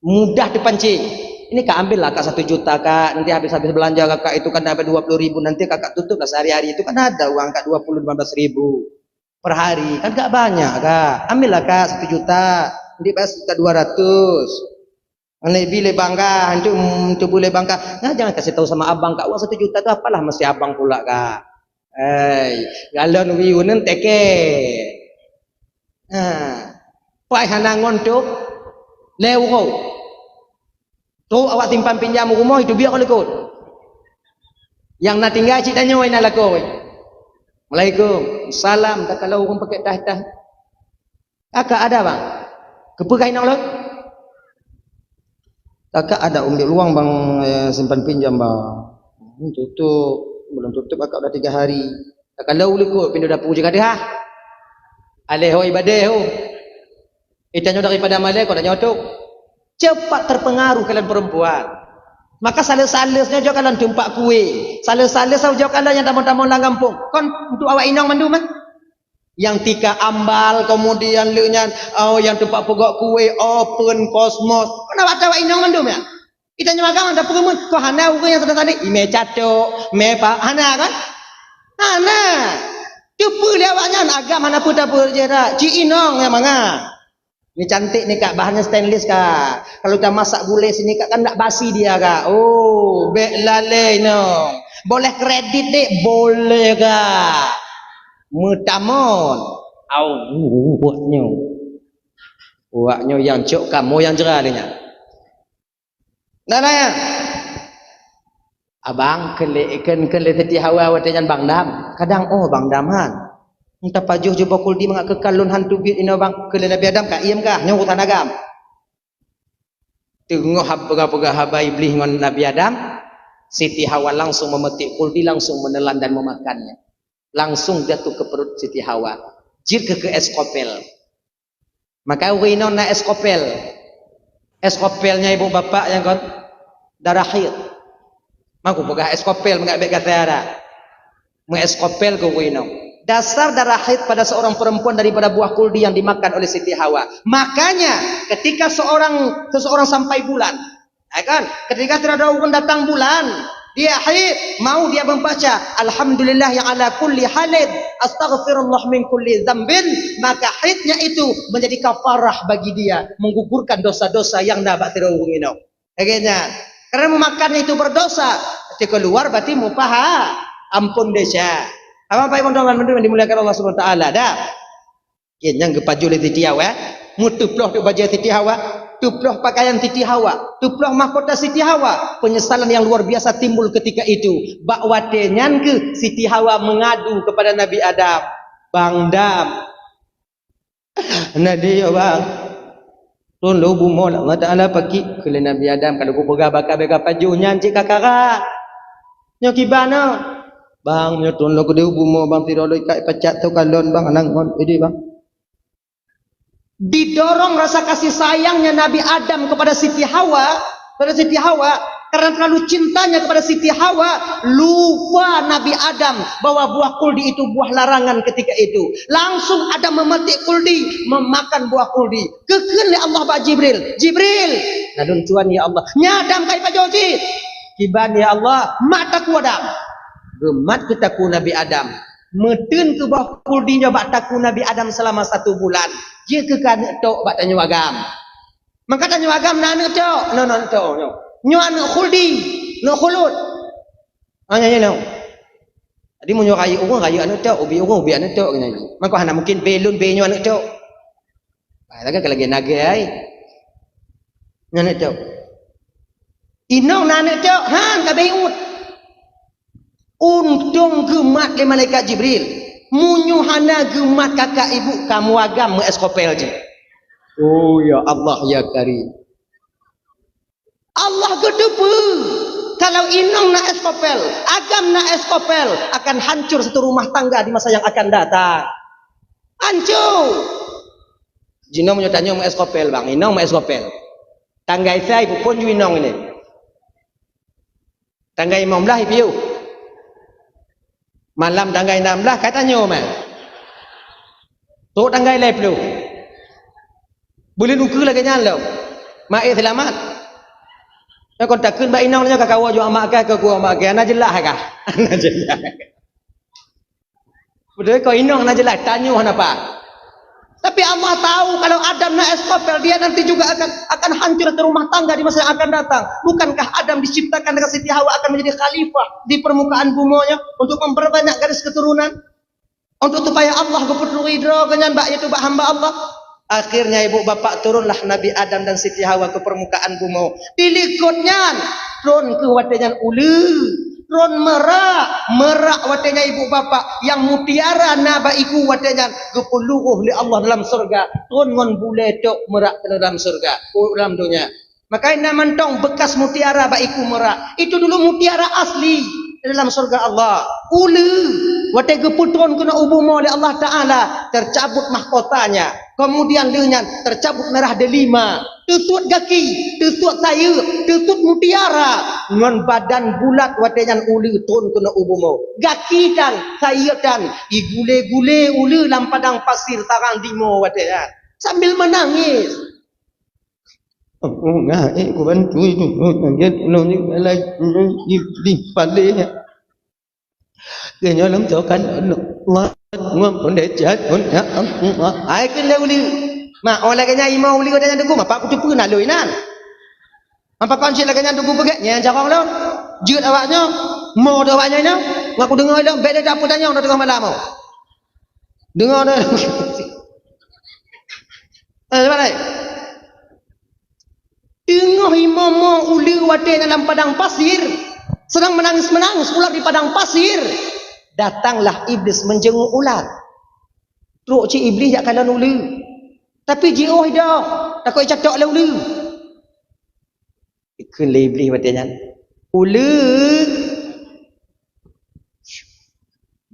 mudah dipancing. Ini kak ambil lah kak 1 juta kak. Nanti habis-habis belanja kakak itu kan dapat 20.000. Nanti kakak tutup lah sehari-hari itu kan ada uang kak 15.000 per hari. Kan gak banyak kak. Ambil lah kak 1 juta. Nanti pas kak 200. Ini boleh bangga. Itu boleh bangga. Nah jangan kasih tahu sama abang kak. Uang 1 juta itu apalah mesti abang pula kak. Galon wiunen teke. Pai hanangon tu lewro. Tu awak timpan pinjam rumah itu biar kalau ikut. Yang nak tinggal cik tanya wai nak laku. Assalamualaikum. Salam tak kalau orang pakai tah-tah. Kakak ada bang? Kepegai nak lok? Kakak ada ambil luang bang simpan pinjam bang. Tutup. Belum tutup kakak dah 3 hari. Tak kalau ikut pindah dapur je kada. Aleh ho ibadah ho. Itanya daripada malai kau dah nyotok. Cepat terpengaruh kalian perempuan. Maka sales-salesnya jauh kalian tumpak kue. Sales-sales jauh kalian yang tamu-tamu lang kampung. Kon untuk awak inong mandu mah. Yang tika ambal kemudian leunyan yang tumpak pegok kue open kosmos. Kon awak inong mandu mah. Kita nyemagang ada perumun. Kau hana urang yang sedang tadi. Ime catok, me pak hana kan? Hana. Tupu dia awaknya agak mana pun tak berjera. Ci inong yang manga. Ini cantik nih kak, bahannya stainless kak. Kalau kita masak gulai sini kak kan tak basi dia kak. Oh, bek lalai no. Boleh kredit dek, boleh kak. Mutamon. Buatnya yang cok kamu yang jerah dia. Nah ya. Abang kele teti hawa wadanyan bang dam. Kadang bang daman. Entah pajuh jumpa kuldi mengak kekal lun hantu bit ino bang kele Nabi Adam kak iem kah nyo utan agam. Tengok pegah-pegah haba iblis ngon Nabi Adam, Siti Hawa langsung memetik kuldi, langsung menelan dan memakannya. Langsung jatuh ke perut Siti Hawa. Jir ke eskopel. Maka urino na eskopel. Eskopelnya ibu bapak yang kon darah haid. Maku pegah eskopel mengak bek kata ada. Mengeskopel ke urino. Dasar darah haid pada seorang perempuan daripada buah kuldi yang dimakan oleh Siti Hawa. Makanya ketika seseorang sampai bulan, ya kan? Ketika tidak ada orang datang bulan, dia haid, mau dia membaca alhamdulillah yang ala kulli halid, astaghfirullah min kulli dzambin, maka haidnya itu menjadi kafarah bagi dia, menggugurkan dosa-dosa yang dapat terurung ini. Akhirnya, karena memakannya itu berdosa, ketika keluar berarti mupaha, ampun desa. Apa yang teman-teman dimuliakan Allah Subhanahu wa taala dah. Yang kepaju le Siti Hawa, mutuploh tu baju Siti Hawa, tuploh pakaian Siti Hawa, tuploh mahkota Siti Hawa. Penyesalan yang luar biasa timbul ketika itu. Bakwate nyanke Siti Hawa mengadu kepada Nabi Adam. Bang Dam. Nadia bang. Tun lo bumol Allah Taala pagi ke Nabi Adam kalau ku pegah bakal paju nyancik kakara. Nyokibana. Bang, nyetun lo kedua bumo bang tidak lo ikat pecat tu kalon bang anang on ini bang. Didorong rasa kasih sayangnya Nabi Adam kepada Siti Hawa, karena terlalu cintanya kepada Siti Hawa, lupa Nabi Adam bahwa buah kuldi itu buah larangan ketika itu. Langsung Adam memetik kuldi, memakan buah kuldi. Kekele Allah ba Jibril, nadun cuan ya Allah, nyadam kai pajoji. Kiban ya Allah, mataku Adam. Gemat ke taku Nabi Adam. Metun ke bawah kuldinya bak taku Nabi Adam selama 1 bulan. Dia ke kan tok bak tanya agam. Maka tanya agam na anu tok. No tok. Nyo anu kuldi, no khulud. Hanya no. Tadi mu nyo kayu anu tok, ubi anu tok gini. Maka hana mungkin belun be nyo anu tok. Lagi lagi nage ai. Nane tau. Inong nane tau han ka beut. Untung gemat le malaikat Jibril. Munyuhana gemat kakak ibu kamu agam eskopel je. Oh ya Allah ya Karim. Allah gedepe. Kalau inong nak eskopel, agam nak eskopel, akan hancur satu rumah tangga di masa yang akan datang. Hancur. Jino menyatanya mau eskopel bang, inong mau eskopel. Tanggai saya pun ju inong ini. Tanggai 15 ibu. Malam tanggai 16 katanya mah. Tu tanggai lain perlu. Boleh nuker lagi nyala. Mai selamat. Nak kon takkan ba inong nya ka kawa jo amak ka ke gua amak ka na jelas ka. Na jelas. Betul kau inong na jelas tanya apa? Tapi Allah tahu kalau Adam nak eskopel dia nanti juga akan hancur ke rumah tangga di masa yang akan datang. Bukankah Adam diciptakan dengan Siti Hawa akan menjadi khalifah di permukaan bumi untuk memperbanyak garis keturunan? Untuk supaya Allah keputus ridho dengan mbak itu mbak hamba Allah. Akhirnya ibu bapak turunlah Nabi Adam dan Siti Hawa ke permukaan bumi. Dilikutnya turun ke watenyan ulu. Ron merak watenya ibu bapak yang mutiara naba iku watenya gepuluh li Allah dalam surga ron ngon bule tok merak ke dalam surga dalam dunia makanya mentong bekas mutiara ba iku merak itu dulu mutiara asli dalam surga Allah ulu wate geputron kena ubumo oleh Allah Ta'ala tercabut mahkotanya kemudian lengan tercabut merah delima tutut gaki tutut sayur tutut mutiara ngon badan bulat watenyan ulu ton kena ubumo gaki dan sayur dan igule-gule ulu dalam padang pasir tarang dimo watenyan sambil menangis aku ngai ku bantu itu ngat no ni lagi di padanya kenya lam tokan Allah ngom pun dejat pun ya Allah ai ke leuli ma ola kenya imau uli katanya dugu apa aku tu pun nak loinan apa kan sila kenya dugu pegak nya jarang lo jeut awaknya mau dah awaknya nya ngaku dengar dah beda dapur tanya dah tengah malam mau dengar dah mana tengah imam uli wate dalam padang pasir sedang menangis-menangis ular di padang pasir datanglah iblis menjenguk ular truk ci iblis jak kalan uli tapi jioh dah takut catok le uli ikun le iblis watenya uli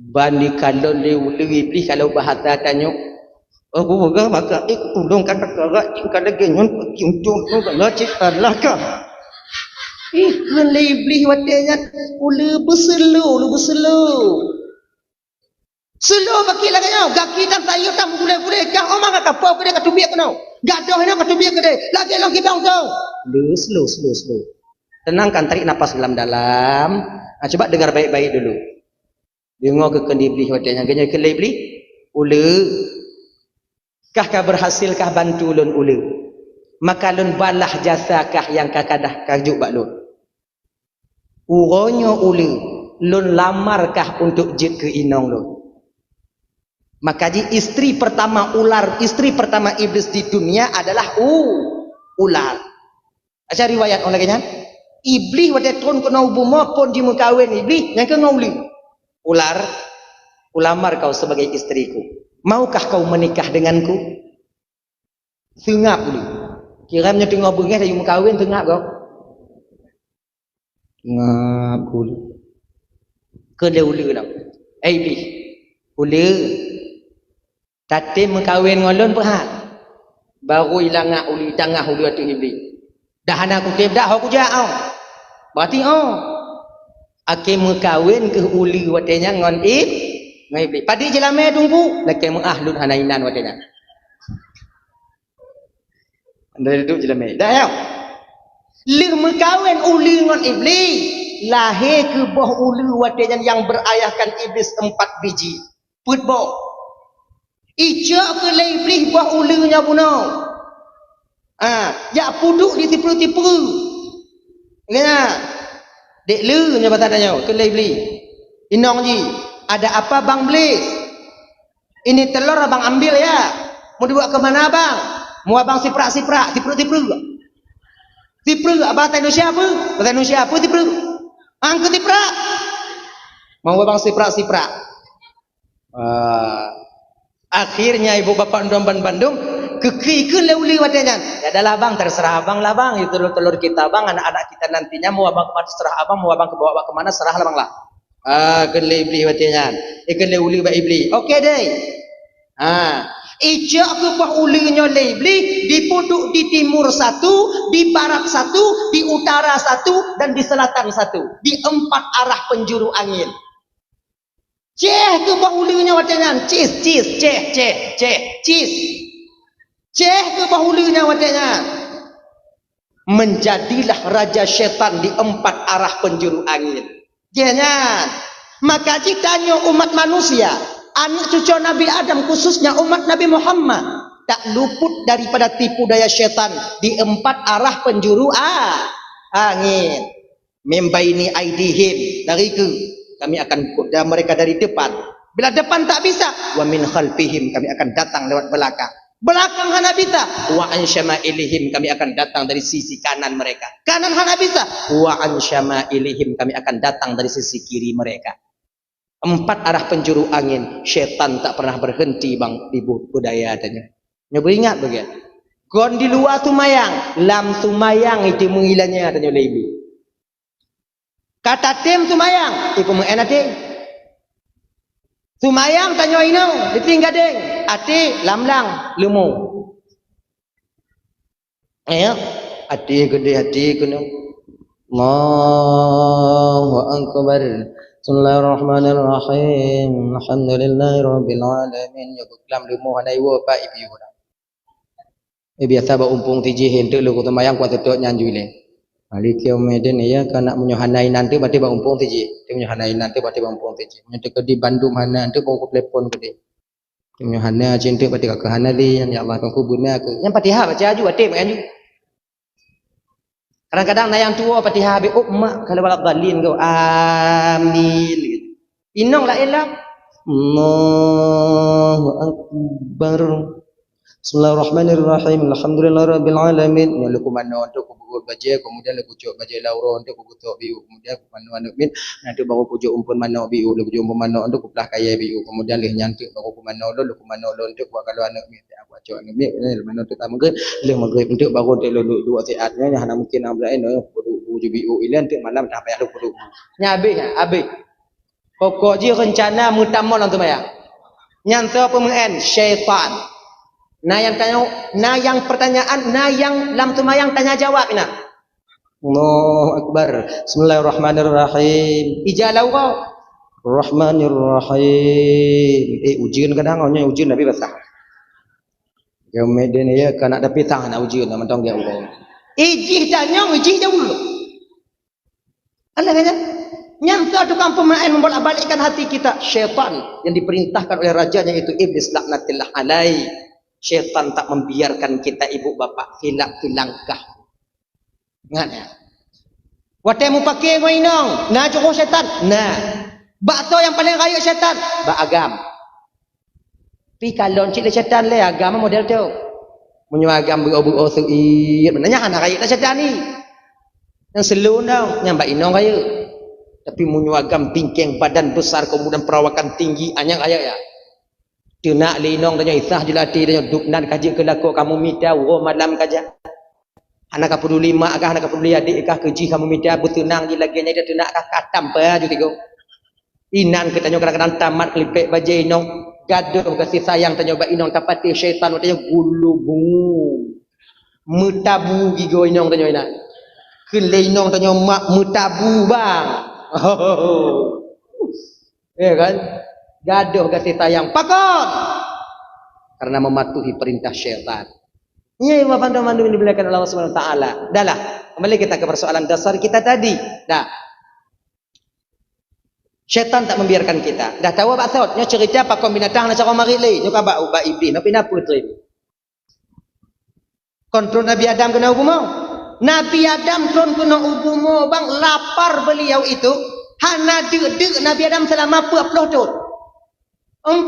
bandi kalon le uli iblis kalau bahasa tanya aku pegang maka tolong kata-kata kada genyon kiuncung kada citalah ka ikun le iblis watenya uli berselu selo baki lagi nyau gaki dan tayo tam gule-gule kah omang ka apa ke katubiak kau gadoh ina katubiak ke lagi long kibang kau slow tenangkan tarik napas dalam-dalam coba dengar baik-baik dulu dengar ke iblis watenya genya ke iblis ule kah berhasilkah bantu lun ule maka lun balah jasakah yang kakadah kajuk bak lun uronyo ule lun lamarkah untuk jid ke inong lun maka istri pertama ular istri pertama iblis di dunia adalah ular aja riwayat orang lagi iblis wate turun kena ubumo pun di mukawin iblis yang ke ngauli ular ulamar kau sebagai istriku maukah kau menikah denganku tengap dulu kiranya tengah bengih dari mukawin tengap kau ngap dulu ke dia ulu dah iblis ulu tadi mengkawin ngolon perhat baru ilangak uli tangah uli atu iblis dah anak aku tim dah aku jauh berarti ake mengkawin ke uli watenya ngon iblis padi jelame tunggu laki mengahlun hanainan watenya anda duduk jelame dah ya lir mengkawin uli ngon iblis lahir ke boh uli watenya yang berayahkan iblis 4 biji putboh ijak ke iblis buah ulungnya bunuh ya puduk di tipu-tipu ingat dek lu nya batanya ke iblis inong ji ada apa bang iblis ini telur abang ambil ya mau dibawa ke mana bang Mu abang siprak-siprak, tipru-tipru. Tipru abang Indonesia apa? Bahasa Indonesia apa tipru? Angku tiprak. Mau abang siprak-siprak. Akhirnya ibu bapak Bandung kekikun leuli watanya. Ya adalah bang, terserah abang lah bang. Itu telur kita bang, anak-anak kita nantinya mau abang kemana serah abang, mau abang kebawa kemana serah lah bang lah. Kele ibli watanya. Kele uli ba ibli. Okey deh. Ijak ke pahulinya lebli dipuduk di timur satu, di barat satu, di utara satu, dan di selatan satu. Di 4 arah penjuru angin. Ceh ke bahulinya watanya. Cis, cis. Ceh ke bahulinya watanya. Menjadilah raja syaitan di 4 arah penjuru angin. Jangan. Maka ditanya umat manusia, anak cucu Nabi Adam khususnya umat Nabi Muhammad tak luput daripada tipu daya syaitan di 4 arah penjuru angin. Membaini aidihim, dari ke kami akan kuda mereka dari depan. Bila depan tak bisa, wa min khalfihim, kami akan datang lewat belakang. Belakang hana bisa, wa an syama'ilihim, kami akan datang dari sisi kanan mereka. Kanan hana bisa, wa an syama'ilihim, kami akan datang dari sisi kiri mereka. 4 arah penjuru angin. Syaitan tak pernah berhenti bang ibu budaya tanya. Nyoba ingat bagian. Gon di luar tu mayang, lam tu mayang itu mengilangnya tanya oleh ibu. Kata tim tu mayang, ibu mengenati. Tu mayang tanya ino, ditinggal deng. Ati lamlang lemu. Ya, ati gede hati kuno. Allahu akbar. Bismillahirrahmanirrahim. Alhamdulillahirabbil alamin. Ya lam lemu hanai wo pa ibu. Biasa ba umpung tiji hendak lu tu mayang kuat tetok nyanjui le. Malik yaumidin ya kana menyohanai nanti berarti ba umpung tiji. Dia menyohanai nanti berarti ba umpung tiji. Nanti ke di Bandung hana nanti kau telepon ke dia. Menyohana cinta berarti ke hana li ya Allah kau guna ke. Yang Fatihah baca aju atim kan ju. Kadang-kadang na yang tua Fatihah bi mak kalau balap dalin kau amin gitu. Inong la ilah. Allahu akbar. Bismillahirrahmanirrahim. Alhamdulillahirabbil alamin. Ya laku mana untuk kubur baca, kemudian laku cok baca lauro untuk kubutok biu, kemudian ku mana min nanti baru pujuk umpun mana biu, laku pujuk umpun mana untuk kuplah kaya biu, kemudian leh nyantik baru ku mana lo, laku mana lo untuk buat kalau anak min aku cok anak min mana untuk tamu ke leh maghrib untuk baru untuk lo dua saatnya hanya mungkin ambil ini pujuk biu ini untuk malam tak payah lo pujuk. Nyabe pokok je rencana mutamol untuk maya. Nyanta pemen syaitan. Nah yang tanya, nah yang pertanyaan, nah yang lam tumayang tanya jawab ina. Allahu akbar. Bismillahirrahmanirrahim. Ijalau kau. Rahmanirrahim. Ujian kadang orangnya ujian Nabi basah. Yang meden ya kana ada pitang nak ujian nak mentong dia Allah. Ijih tanya ijih dahulu. Allah kata, nyangka tukang pemain membolak-balikkan hati kita. Syaitan yang diperintahkan oleh rajanya itu iblis laknatillah alaihi. Syaitan tak membiarkan kita ibu bapak hilap langkah. Ingat ya. Watemu pakai kau inong. Nah cukup syaitan. Nah. Bakso yang paling raya syaitan. Bak agam. Tapi kalau cik syaitan le agama model tu. Menyu agam beru-beru seuit. Benarnya anak raya tak syaitan ni. Yang selu tau. Yang bak inong raya. Tapi menyu agam tingkeng badan besar kemudian perawakan tinggi. Anyang raya ya. Dia nak linong tanya isah jelati tanya duknan kaji ke laku kamu minta malam kaja. Anak ka peduli mak kah anak ka peduli adik kah keji kamu minta bertenang je lagi nya dia nak kah katam pa ju tigo. Inan ke tanya kadang-kadang tamat kelipek baje inong gaduh kasih sayang tanya bak inong tapati syaitan tanya gulubu. Mutabu gigo inong tanya ina. Kele inong tanya mak mutabu bang. Ya kan? Gaduh kasih sayang pakot karena mematuhi perintah syaitan. Ya bapak dan mandu yang dimuliakan Allah Subhanahu wa taala. Dahlah, kembali kita ke persoalan dasar kita tadi. Dah. Syaitan tak membiarkan kita. Dah tahu apa saud? Nya cerita pakon binatang nak cara mari le. Nya ka ba iblis, nak pina putri. Kontrol Nabi Adam kena hukumo. Nabi Adam kena hukumo bang lapar beliau itu. Hana dek Nabi Adam selama 40 tahun. 40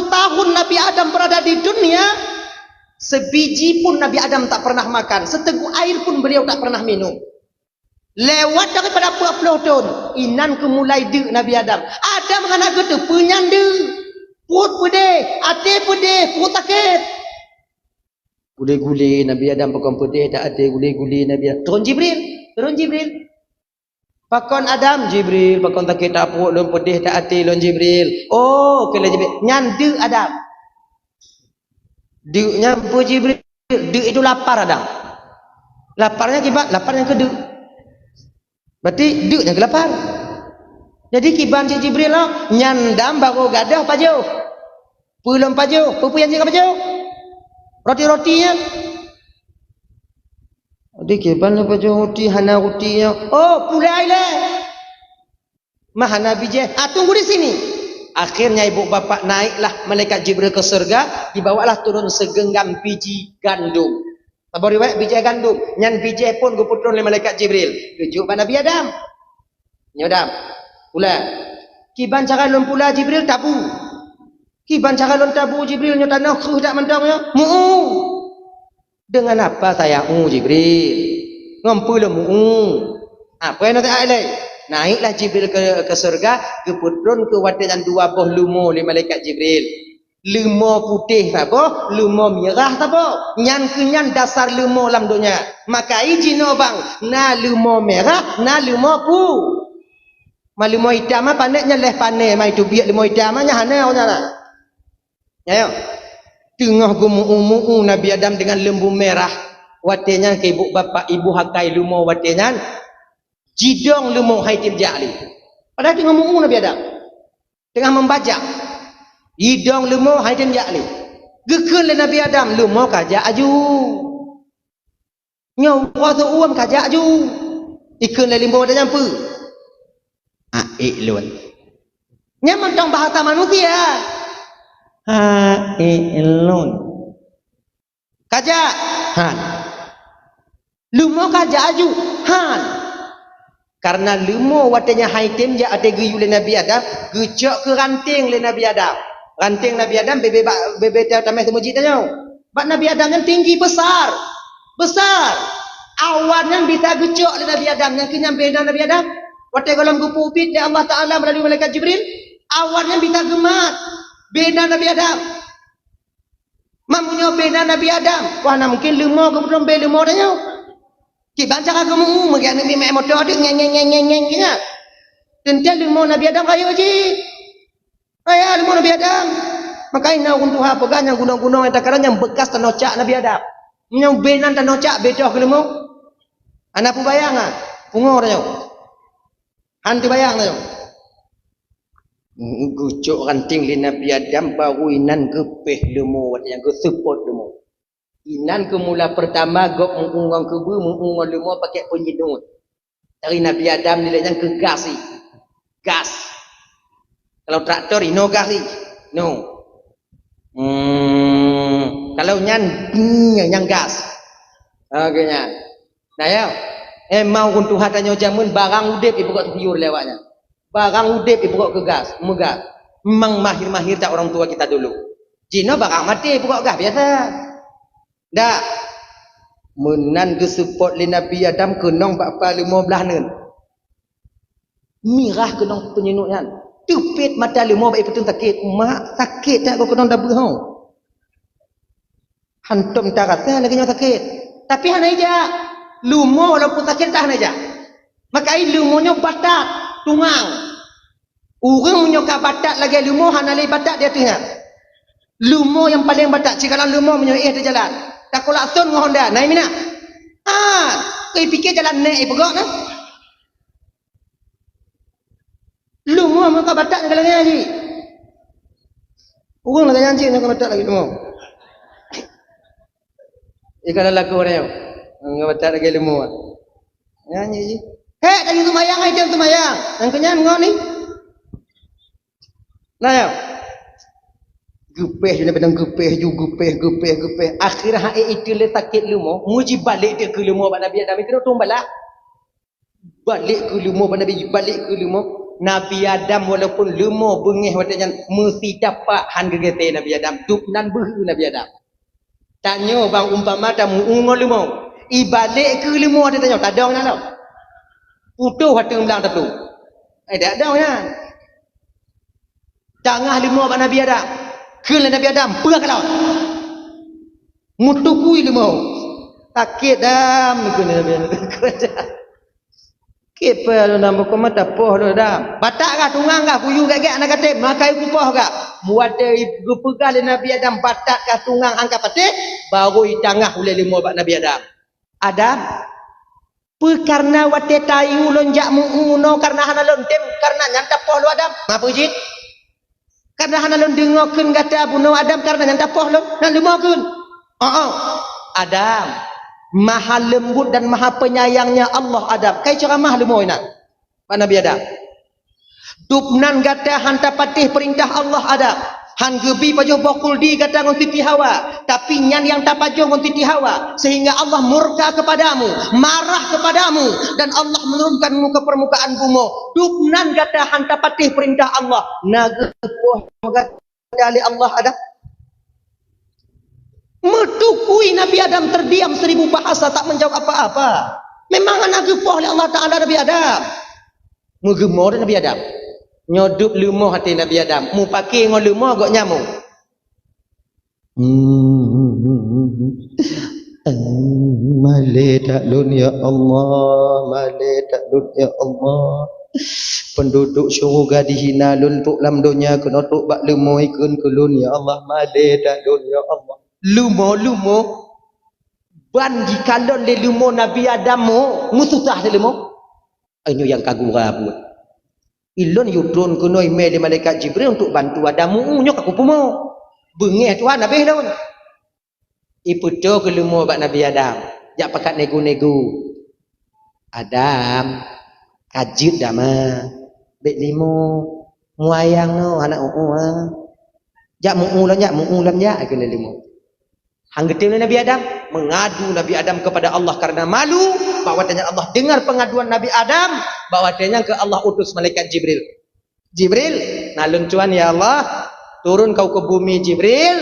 tahun Nabi Adam berada di dunia Sebiji pun Nabi Adam tak pernah makan. Seteguk air pun beliau tak pernah minum. Lewat daripada 40 tahun. Inan ke mulai dek Nabi Adam. Adam anak kata penyanda. Perut pedih. Hati pedih. Perut sakit. Guli-guli Nabi Adam pakon pedih tak ada. Guli-guli Nabi Adam. Turun Jibril. Turun Jibril. Pakon Adam. Jibril. Pakon sakit tak perut. Lon pedih tak hati. Lon Jibril. Oh. Kala Jibril. Nyanda Adam. Deknya apa Jibril? Dek itu lapar Adam. Laparnya kibat. Lapar yang kedua. Berarti deknya kelapar. Jadi kiban si Jibril lah. Nyandam baru gadah pajau. Pulang pajau. Pupu yang siapa pajau? Roti-rotinya. Jadi kiban lah pajau roti. Hana rotinya. Oh pulai lah. Mahana bijih. Tunggu di sini. Akhirnya ibu bapa naiklah malaikat Jibril ke surga, dibawalah turun segenggam biji gandum. Apa riwayat biji gandum? Nyan biji pun guputun oleh malaikat Jibril. Tujuk pada Nabi Adam. Nyodam. Pula. Kiban cara lon pula Jibril tabu. Kiban cara lon tabu Jibril nyo tanah kruh dak mendangnya. Muu. Dengan apa saya Jibril? Ngompu lo muu. Apa yang nak alai? Naiklah Jibril ke surga, keputron ke wadanan 2 buah lumo oleh malaikat Jibril. Lumo putih apa? Lumo merah apa? Nyan kenyan dasar lumo dalam dunia. Maka izin bang, na lumo merah, na lumo pu. Ma lumo hitam mah pandainya leh pandai mai tu biak lumo hitam nya hana orang. Ya yo. Tengah gumu Nabi Adam dengan lembu merah. Watenya ke ibu bapa ibu hakai lumo watenya. Jidong lumo haitim ja'li. Padahal tengah mu'u Nabi Adam. Tengah membaca. Jidong lumo haitim ja'li. Gekun le Nabi Adam. Lumo kajak aju. Nyaw rasa uam kajak aju. Ikun le limbo dah nyampu. Lun. Nyaman tong bahasa manusia. Lun. Kajak. Han. Lumo kajak aju. Han. Karena lumo watanya haitim je ada geyu le Nabi Adam, gejak ke ranting le Nabi Adam. Ranting Nabi Adam bebe tamai semujit tanya. Bak Nabi Adam yang tinggi besar. Besar. Awan yang bisa gejak le Nabi Adam yang kenyam beda Nabi Adam. Watai golong gupu upit le Allah Taala melalui malaikat Jibril. Awan yang bisa gemat. Beda Nabi Adam. Mamunya beda Nabi Adam. Wah mungkin lumo kemudian beda lumo tanya. Kiban cara kamu mengenai mimik motor dia ngeng nya. Tentu lumo Nabi Adam kaya je. Ayah lumo Nabi Adam. Makanya untuk apa kan yang gunung-gunung yang takaran yang bekas tanocak Nabi Adam. Yang benan tanocak beda ke lumo. Anak pun bayangan. Pungo dah. Hantu bayang dah. Gucuk ranting li Nabi Adam baru inan kepeh lumo yang ke support lumo. Inan ke mula pertama gop mengungang kebu mengungang lumo pakai penyedut. Dari Nabi Adam nilainya ke gas ni. Gas. Kalau traktor ino gas ni. No. Kalau yang gas. Okeynya. Nah ya. Mau untuk hatanya jamun barang udip ibu kok tiur lewatnya. Barang udip ibu kok ke gas, megas. Memang mahir-mahir tak orang tua kita dulu. Jino barang mati ibu kok gas biasa. Dak menan ke support li Nabi Adam kenong bapa 15 nen. Mirah kenong penyenuknya. Tupit mata 5 baik betul sakit. Mak sakit tak kau kenong dah berhong. Hantum tak rasa lagi nyawa sakit. Tapi hana aja. Lumo walaupun sakit tak hana aja. Maka lumonya batak tungang. Orang menyokap batak lagi lumo hana lagi batak dia tengah. Lumo yang paling batak cikalan lumo menyokap dia jalan. Tak kolak sun dengan Honda. Naik mina. Kau fikir jalan naik pegak kan? Lu mau muka batak dengan lagi. Urang lagi anjing dengan batak lagi lu. Ikan lagu orang. Dengan batak lagi lu. Nyanyi je. Hei, tadi tumayang ai dia tumayang. Yang kenyan ngau ni. Nah ya. Gupeh dia pedang gupeh ju gupeh. Akhirnya hai itu le sakit lumo, muji balik dia ke lumo Nabi Adam itu tu balik. Balik ke lumo Nabi balik ke lumo. Nabi Adam walaupun lumo bengih wadanya mesti dapat han gegete Nabi Adam. Duk nan behu Nabi Adam. Tanya bang umpama tamu ungol limo. Ibalik ke limo dia tanya tak ada nak. Putuh hati belang tak tu. Tak ada kan. Tangah limo bak Nabi Adam. Ke Nabi Adam perah ke laut. Mutukui limo. Sakit dam ke Nabi Adam. Kepa lu nama kau mata poh lu dah. Batak kah tungang kah kuyu gak nak kata makai kupoh kah. Muat ibu pegal Nabi Adam batak kah tungang angkat patih baru i tangah oleh lima bak Nabi Adam. Adam karena wate tayu lonjak mu'uno karena hana lontem karena nyanta poh lu Adam. Ngapa jit? Karena hana lon dengokeun kata bunuh Adam karena nyanta poh lu nak lumokeun. Adam Maha lembut dan maha penyayangnya Allah Adam. Kai cara mah lemo ina. Pak Nabi Adam. Dupnan gata hanta patih perintah Allah Adam. Han gebi pajoh bokul di kata ngon titi Hawa. Tapi nyan yang tak pajoh ngon titi Hawa. Sehingga Allah murka kepadamu, marah kepadamu dan Allah menurunkanmu ke permukaan bumi. Dupnan gata hanta patih perintah Allah. Nagepoh gata ali Allah Adam. Metukui Nabi Adam terdiam 1000 bahasa tak menjawab apa-apa. Memang anak gepoh oleh Allah Ta'ala Nabi Adam. Mengemor Nabi Adam. Nyodup lumoh hati Nabi Adam. Mu pakai ngol lumoh agak nyamuk. Male tak lun ya Allah. Male tak lun ya Allah. Penduduk syurga dihina lun tuk lam dunia kena tuk bak lumoh ikun kulun ya Allah. Male tak lun ya Allah. Lumo ban jikalon le lumo Nabi Adam musutah le lumo anyo yang kagura pun ilon yudron kuno email de malaikat Jibril untuk bantu Adam unyo aku pumo bengeh Tuhan habis lawan iputo ke lumo bak Nabi Adam jak pakat nego-nego Adam kajit dama bek limo muayang no anak jak muulan ya ke limo. Hanggetim Nabi Adam mengadu Nabi Adam kepada Allah karena malu bahwatanya Allah dengar pengaduan Nabi Adam bahwatanya ke Allah utus malaikat Jibril. Jibril, nalun cuan ya Allah, turun kau ke bumi Jibril,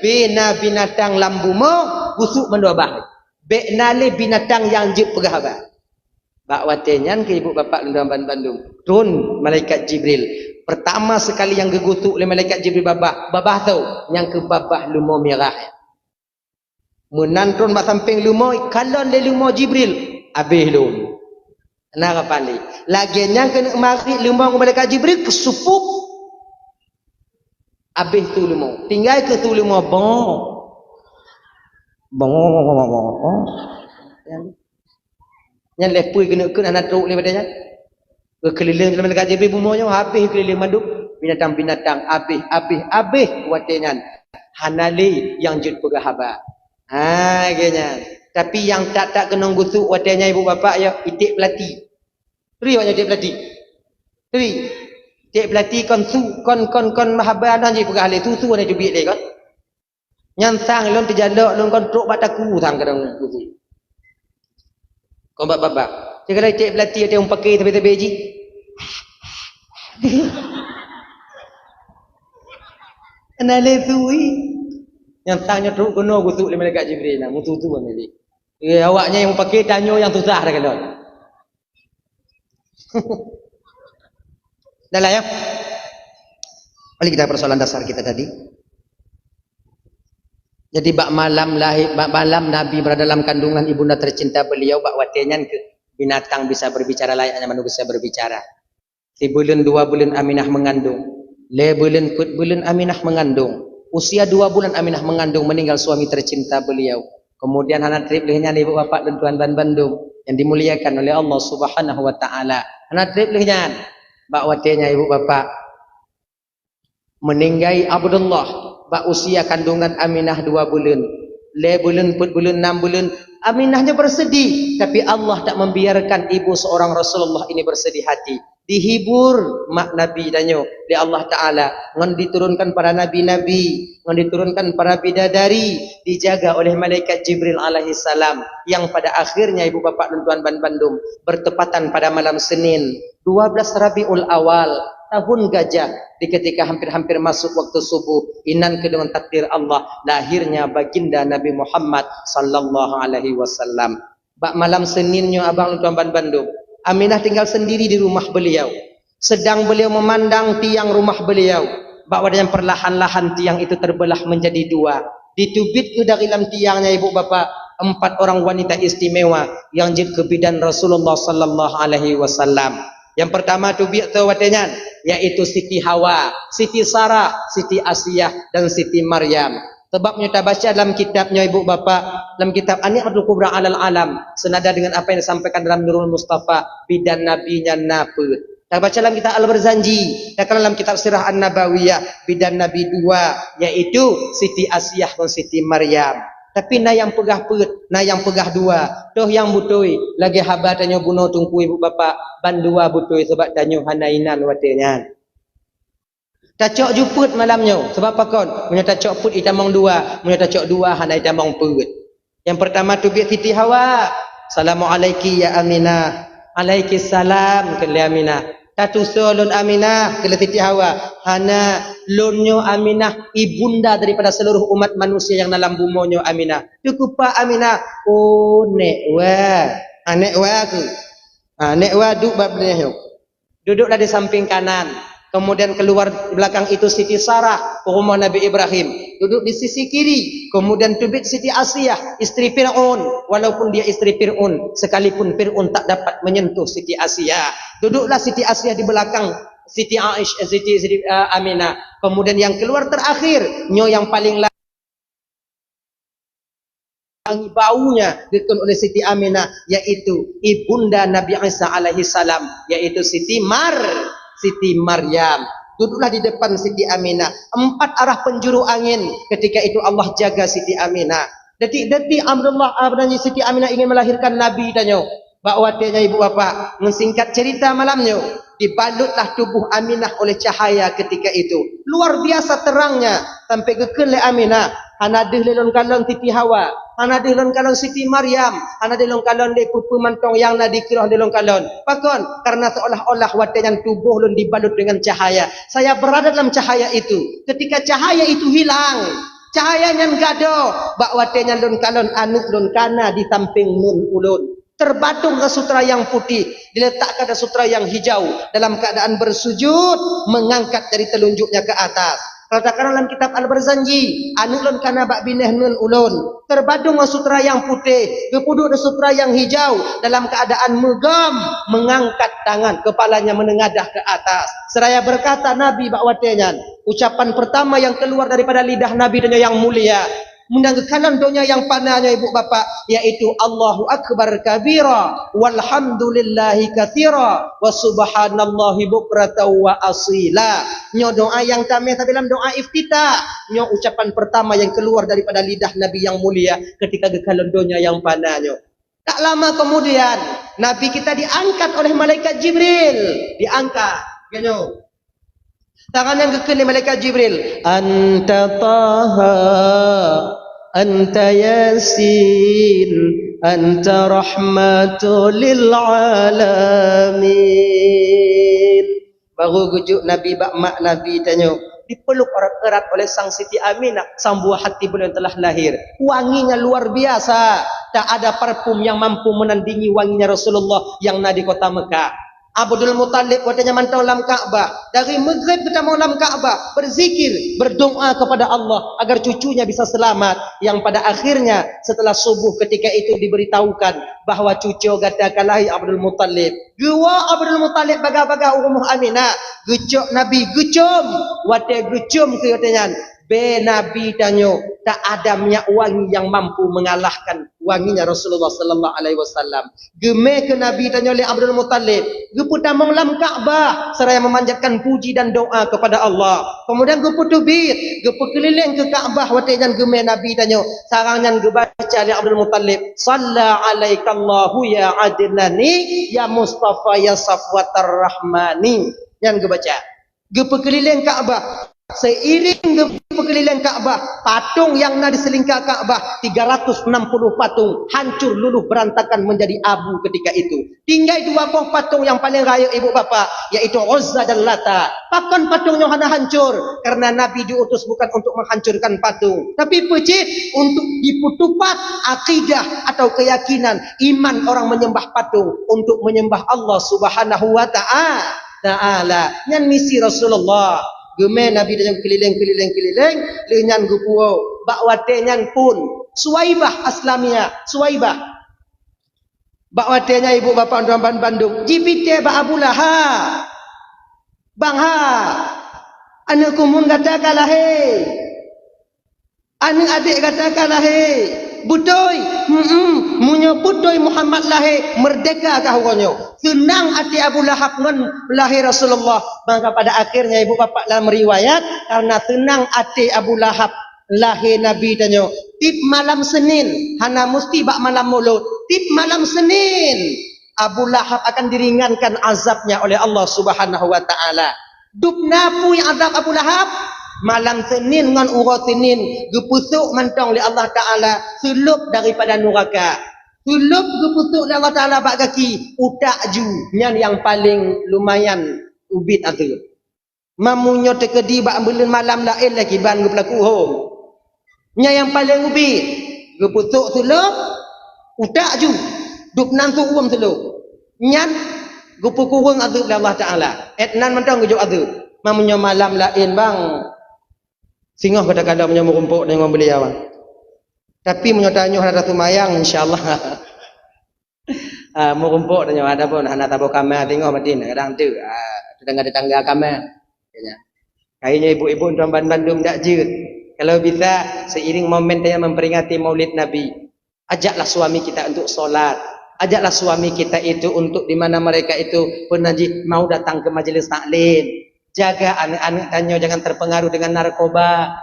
bina binatang lambumo busuk mendobah. Beknale binatang yang jip pegahaba. Bahwatanya ke ibu bapak Lundaman Bandung, turun malaikat Jibril. Pertama sekali yang gegutuk oleh malaikat Jibril babah tu, yang ke babah lumo merah. Menantun bak samping lumo kalon le lumo Jibril habis lu nak apa ni lagi yang kena mari lumo malaikat Jibril kesupuk habis tu lumo tinggal ke tu lumo bong yang lepui kena anak truk daripada nya keliling malaikat Jibril bumonya habis keliling manduk binatang-binatang habis kuatnya hanali yang jud pegahaba. Gini. Tapi yang tak kena gusuk wadahnya ibu bapa ya itik pelati. Teri wajah itik pelati. Teri. Itik pelati kon mahaban dan je pegah le tu ada jubik le kan. Nyansang lon terjalak lon kon truk bataku sang kadang gusuk. Kon bapa. Jika itik pelati ada yang pakai tepi-tepi ji. Anale tui. Yang tanya teruk kena gusuk le malaikat Jibril nak mutu-tu ameli. Awaknya yang pakai tanyo yang susah dah kalau. Dah lah ya. Balik kita persoalan dasar kita tadi. Jadi bak malam Nabi berada dalam kandungan ibunda tercinta beliau bak watenya ke binatang bisa berbicara layaknya manusia berbicara. 3 bulan 2 bulan Aminah mengandung. 4 bulan Aminah mengandung. Usia 2 bulan Aminah mengandung meninggal suami tercinta beliau. Kemudian anak trip lehnya ibu bapak dan tuan Bandung yang dimuliakan oleh Allah Subhanahu wa taala. Anak trip lehnya bak watenya ibu bapak meninggai Abdullah bak usia kandungan Aminah 2 bulan. 4 bulan 6 bulan Aminahnya bersedih tapi Allah tak membiarkan ibu seorang Rasulullah ini bersedih hati. Dihibur mak Nabi danyo di Allah Ta'ala ngan diturunkan para nabi-nabi ngan diturunkan para bidadari dijaga oleh malaikat Jibril alaihi salam yang pada akhirnya ibu bapak dan tuan Bandung bertepatan pada malam Senin 12 Rabiul Awal tahun gajah di ketika hampir-hampir masuk waktu subuh inan ke dengan takdir Allah lahirnya baginda Nabi Muhammad sallallahu alaihi wasallam. Bak malam Seninnya abang tuan Bandung, Aminah tinggal sendiri di rumah beliau. Sedang beliau memandang tiang rumah beliau. Bak wadanya perlahan-lahan tiang itu terbelah menjadi dua. Ditubit ke dari dalam tiangnya ibu bapa 4 orang wanita istimewa yang jadi kebidan Rasulullah sallallahu alaihi wasallam. Yang pertama tubit tu wadanya yaitu Siti Hawa, Siti Sarah, Siti Asiyah dan Siti Maryam. Sebabnya kita baca dalam kitabnya ibu bapa, dalam kitab An-Ni'matul Kubra 'alal Alam, senada dengan apa yang disampaikan dalam Nurul Mustafa, bidan nabinya Nabi. Kita baca dalam kitab Al-Barzanji, dan dalam kitab Sirah An-Nabawiyah, bidan Nabi 2, yaitu Siti Asiyah dan Siti Maryam. Tapi na yang pegah perut, na yang pegah dua, toh yang butoi, lagi haba tanya bunuh tungku ibu bapa, bandua butoi sebab tanya hanainan watenya. Tacok juput malamnya. Sebab apa kon? Punya tacok put itamong 2. Punya tacok 2 hana itamong perut. Yang pertama tubik Siti Hawa. Assalamualaikum ya Aminah. Alaikissalam kele Aminah. Tatuso lun Aminah kele Siti Hawa. Hana lunyo Aminah ibunda daripada seluruh umat manusia yang dalam bumonyo Aminah. Cukup pak Aminah. Oh nek wa. Nek wa aku. Nek wa duk bab dia. Duduklah di samping kanan. Kemudian keluar belakang itu Siti Sarah, rumah Nabi Ibrahim. Duduk di sisi kiri. Kemudian tubit Siti Asiyah, istri Fir'aun. Walaupun dia istri Fir'aun, sekalipun Fir'aun tak dapat menyentuh Siti Asiyah. Duduklah Siti Asiyah di belakang Siti Aisyah, Siti Aminah. Kemudian yang keluar terakhir, nyo yang paling wangi baunya dikon oleh Siti Aminah, yaitu ibunda Nabi Isa alaihi salam, yaitu Siti Maryam. Duduklah di depan Siti Aminah. 4 arah penjuru angin. Ketika itu Allah jaga Siti Aminah. Detik-detik Abdullah dan Siti Aminah ingin melahirkan Nabi tanya. Bakwatnya ibu bapa, mensingkat cerita malamnya, dibalutlah tubuh Aminah oleh cahaya ketika itu. Luar biasa terangnya sampai kekele Aminah. Hanadih lelon kalon Siti Hawa, hanadih lelon kalon Siti Maryam, hanadih lelon kalon de pupu mantong yang nadi kirah lelon kalon. Pakon karena seolah-olah watenan tubuh lun dibalut dengan cahaya. Saya berada dalam cahaya itu. Ketika cahaya itu hilang, cahayanya gado, bak watenan lun kalon anuk lun kana di samping nun ulun. Terbatung ke sutra yang putih, diletakkan ke sutra yang hijau dalam keadaan bersujud, mengangkat dari telunjuknya ke atas. Kalau tak dalam kitab Al-Barzanji, anulun kana bak bineh nun ulun. Terbadung sutra yang putih, kepuduk sutra yang hijau dalam keadaan megam, mengangkat tangan, kepalanya menengadah ke atas. Seraya berkata Nabi bak watenyan, ucapan pertama yang keluar daripada lidah Nabi yang mulia, menanggakan doanya yang panahnya ibu bapa, yaitu Allahu Akbar kabira walhamdulillahi katsira wa subhanallahi bukratan wa asila. Nyo doa yang tameh tapi dalam doa iftitah, nyo ucapan pertama yang keluar daripada lidah Nabi yang mulia ketika gekalan doanya yang panahnya. Tak lama kemudian Nabi kita diangkat oleh malaikat Jibril, diangkat genyo. Tangan yang kekele malaikat Jibril. Anta Taha, Anta Yasin, Anta Rahmatul lil Alamin. Baru gujuk Nabi bak mak Nabi tanya. Dipeluk erat-erat oleh sang Siti Aminah, sang buah hati beliau telah lahir. Wanginya luar biasa. Tak ada parfum yang mampu menandingi wanginya Rasulullah yang ada di kota Mekah. Abdul Muttalib watanya mantau dalam Ka'bah. Dari Maghrib kita mau dalam Ka'bah, berzikir, berdoa kepada Allah agar cucunya bisa selamat. Yang pada akhirnya setelah subuh ketika itu diberitahukan bahawa cucu gata kalahi Abdul Muttalib. Gua Abdul Muttalib baga-baga ummuh Aminah. Gecok Nabi gecom, wate gecom ke watanya. Be Nabi tanyo, tak ada minyak wangi yang mampu mengalahkan wanginya Rasulullah sallallahu alaihi wasallam. Geme ke Nabi tanyo oleh Abdul Muttalib, geputamong lam Ka'bah seraya memanjatkan puji dan doa kepada Allah. Kemudian geputubit, gepekeliling ke Ka'bah watejan geme Nabi tanyo, sarangan gebaca oleh Abdul Muttalib, salla alaikallahu ya adnani ya Mustafa ya Safwatar Rahmani. Yang gebaca, gepekeliling Ka'bah Seiring berkeliling Kaabah, patung yang ada di selingkar Kaabah 360 patung hancur luluh berantakan menjadi abu ketika itu. Tinggal dua buah patung yang paling raya ibu bapa, yaitu Uzza dan Lata. Bahkan patungnya hanya hancur karena Nabi diutus bukan untuk menghancurkan patung, tapi pecit untuk diputupat akidah atau keyakinan iman orang menyembah patung untuk menyembah Allah Subhanahu wa taala. Yang misi Rasulullah gemen Nabi dan keliling lenyan gupuo bakwate nyan pun Suwaibah Aslamia Suwaibah bakwate nya ibu bapa orang Bandung jipite ba Abu Lahab bang ha anu kumun katakanlah he anu adik katakanlah he butoy munyo butoy Muhammad lahe merdeka kahonyo senang hati Abu Lahab ngan lahir Rasulullah. Maka pada akhirnya ibu bapa dalam riwayat karena tenang hati Abu Lahab lahir Nabi danyo tip malam Senin hana mesti bak malam Maulud tip malam Senin Abu Lahab akan diringankan azabnya oleh Allah Subhanahu wa taala. Dupna pu yang azab Abu Lahab malam Senin ngan urut Senin gepusuk mantong oleh Allah taala sulup daripada neraka. Sulup gepusuk oleh Allah taala bak kaki utak ju nyan yang paling lumayan ubit atu. Mamunyo tekedi bak bulan malam lain lagi ban gepelaku hom. Nya yang paling ubit gepusuk sulup utak ju dup nantu uam sulup. Nyan gepukurung atu oleh Allah taala. Etnan mantong gejuk atu. Mamunyo malam lain bang singoh kadang-kadang punya merumpuk dengan beliau. Tapi menyotanya ada satu mayang insyaallah. Merumpuk dengan ada pun anak tabu kamar tengok Madin kadang tu tetangga-tetangga kamar. Kayaknya ibu-ibu tuan Bandung tak jut. Kalau bisa seiring momen dia memperingati Maulid Nabi, ajaklah suami kita untuk solat. Ajaklah suami kita itu untuk di mana mereka itu penaji mau datang ke majelis taklim. Jaga anak-anak tanyo jangan terpengaruh dengan narkoba.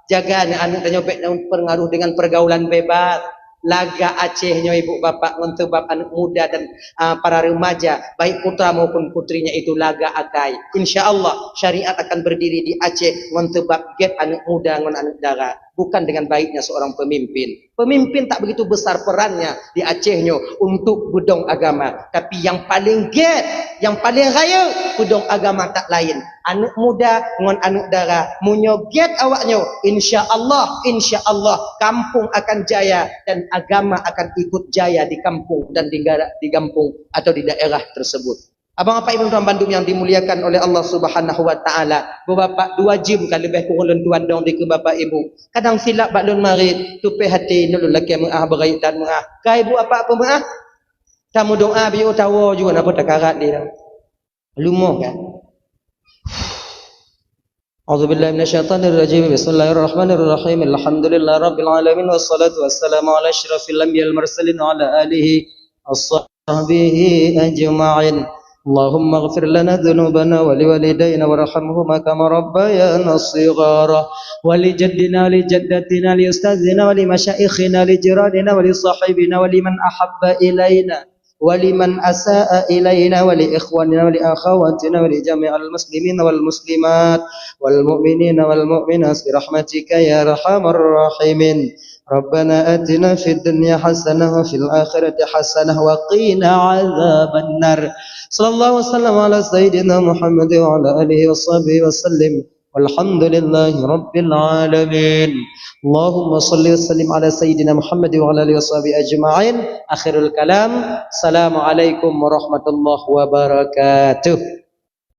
Jaga anak-anak tanyo terpengaruh dengan pergaulan bebas. Laga Acehnya ibu bapak untuk anak muda dan para remaja, baik putra maupun putrinya itu laga akai. InsyaAllah syariat akan berdiri di Aceh untuk get anak muda dengan anak dara. Bukan dengan baiknya seorang pemimpin. Pemimpin tak begitu besar perannya di Acehnya untuk budong agama. Tapi yang paling yang paling raya budong agama tak lain. Anak muda dengan anak dara munyo get awaknya. InsyaAllah kampung akan jaya dan agama akan ikut jaya di kampung dan di kampung atau di daerah tersebut. Abang apa ibu tuan Bandung yang dimuliakan oleh Allah Subhanahu wa taala. Bapak 2 jam kan lebih kurang tuan dong di ke bapak ibu. Kadang silap bak lun marid tupe hati nulu laki maah berai dan maah. Ka ibu apa maah? Tamu doa biu tawo juga napa takarat dia. Lumoh kan. A'udzubillahi minasyaitonir rajim. Bismillahirrahmanirrahim. Alhamdulillahi rabbil alamin wassalatu wassalamu ala asyrafil anbiya'il mursalin wa ala alihi washabbihi ajma'in. اللهم اغفر لنا ذنوبنا ولوالدينا وارحمهما كما ربيانا صغارا ولجدنا ولجدتنا ولأستاذنا ولمشايخنا ولجيراننا ولصاحبنا ولمن أحب إلينا ولمن أساء إلينا ولإخواننا ولأخواتنا ولجميع المسلمين والمسلمات والمؤمنين والمؤمنات برحمتك يا أرحم الراحمين. ربنا آتنا في الدنيا حسنة وفي الآخرة حسنة وقنا عذاب النار. صلى الله وسلم على سيدنا محمد وعلى آله وصحبه وسلم والحمد لله رب العالمين. اللهم صل وسلم على سيدنا محمد وعلى آله وصحبه أجمعين. آخر الكلام. السلام عليكم ورحمة الله وبركاته.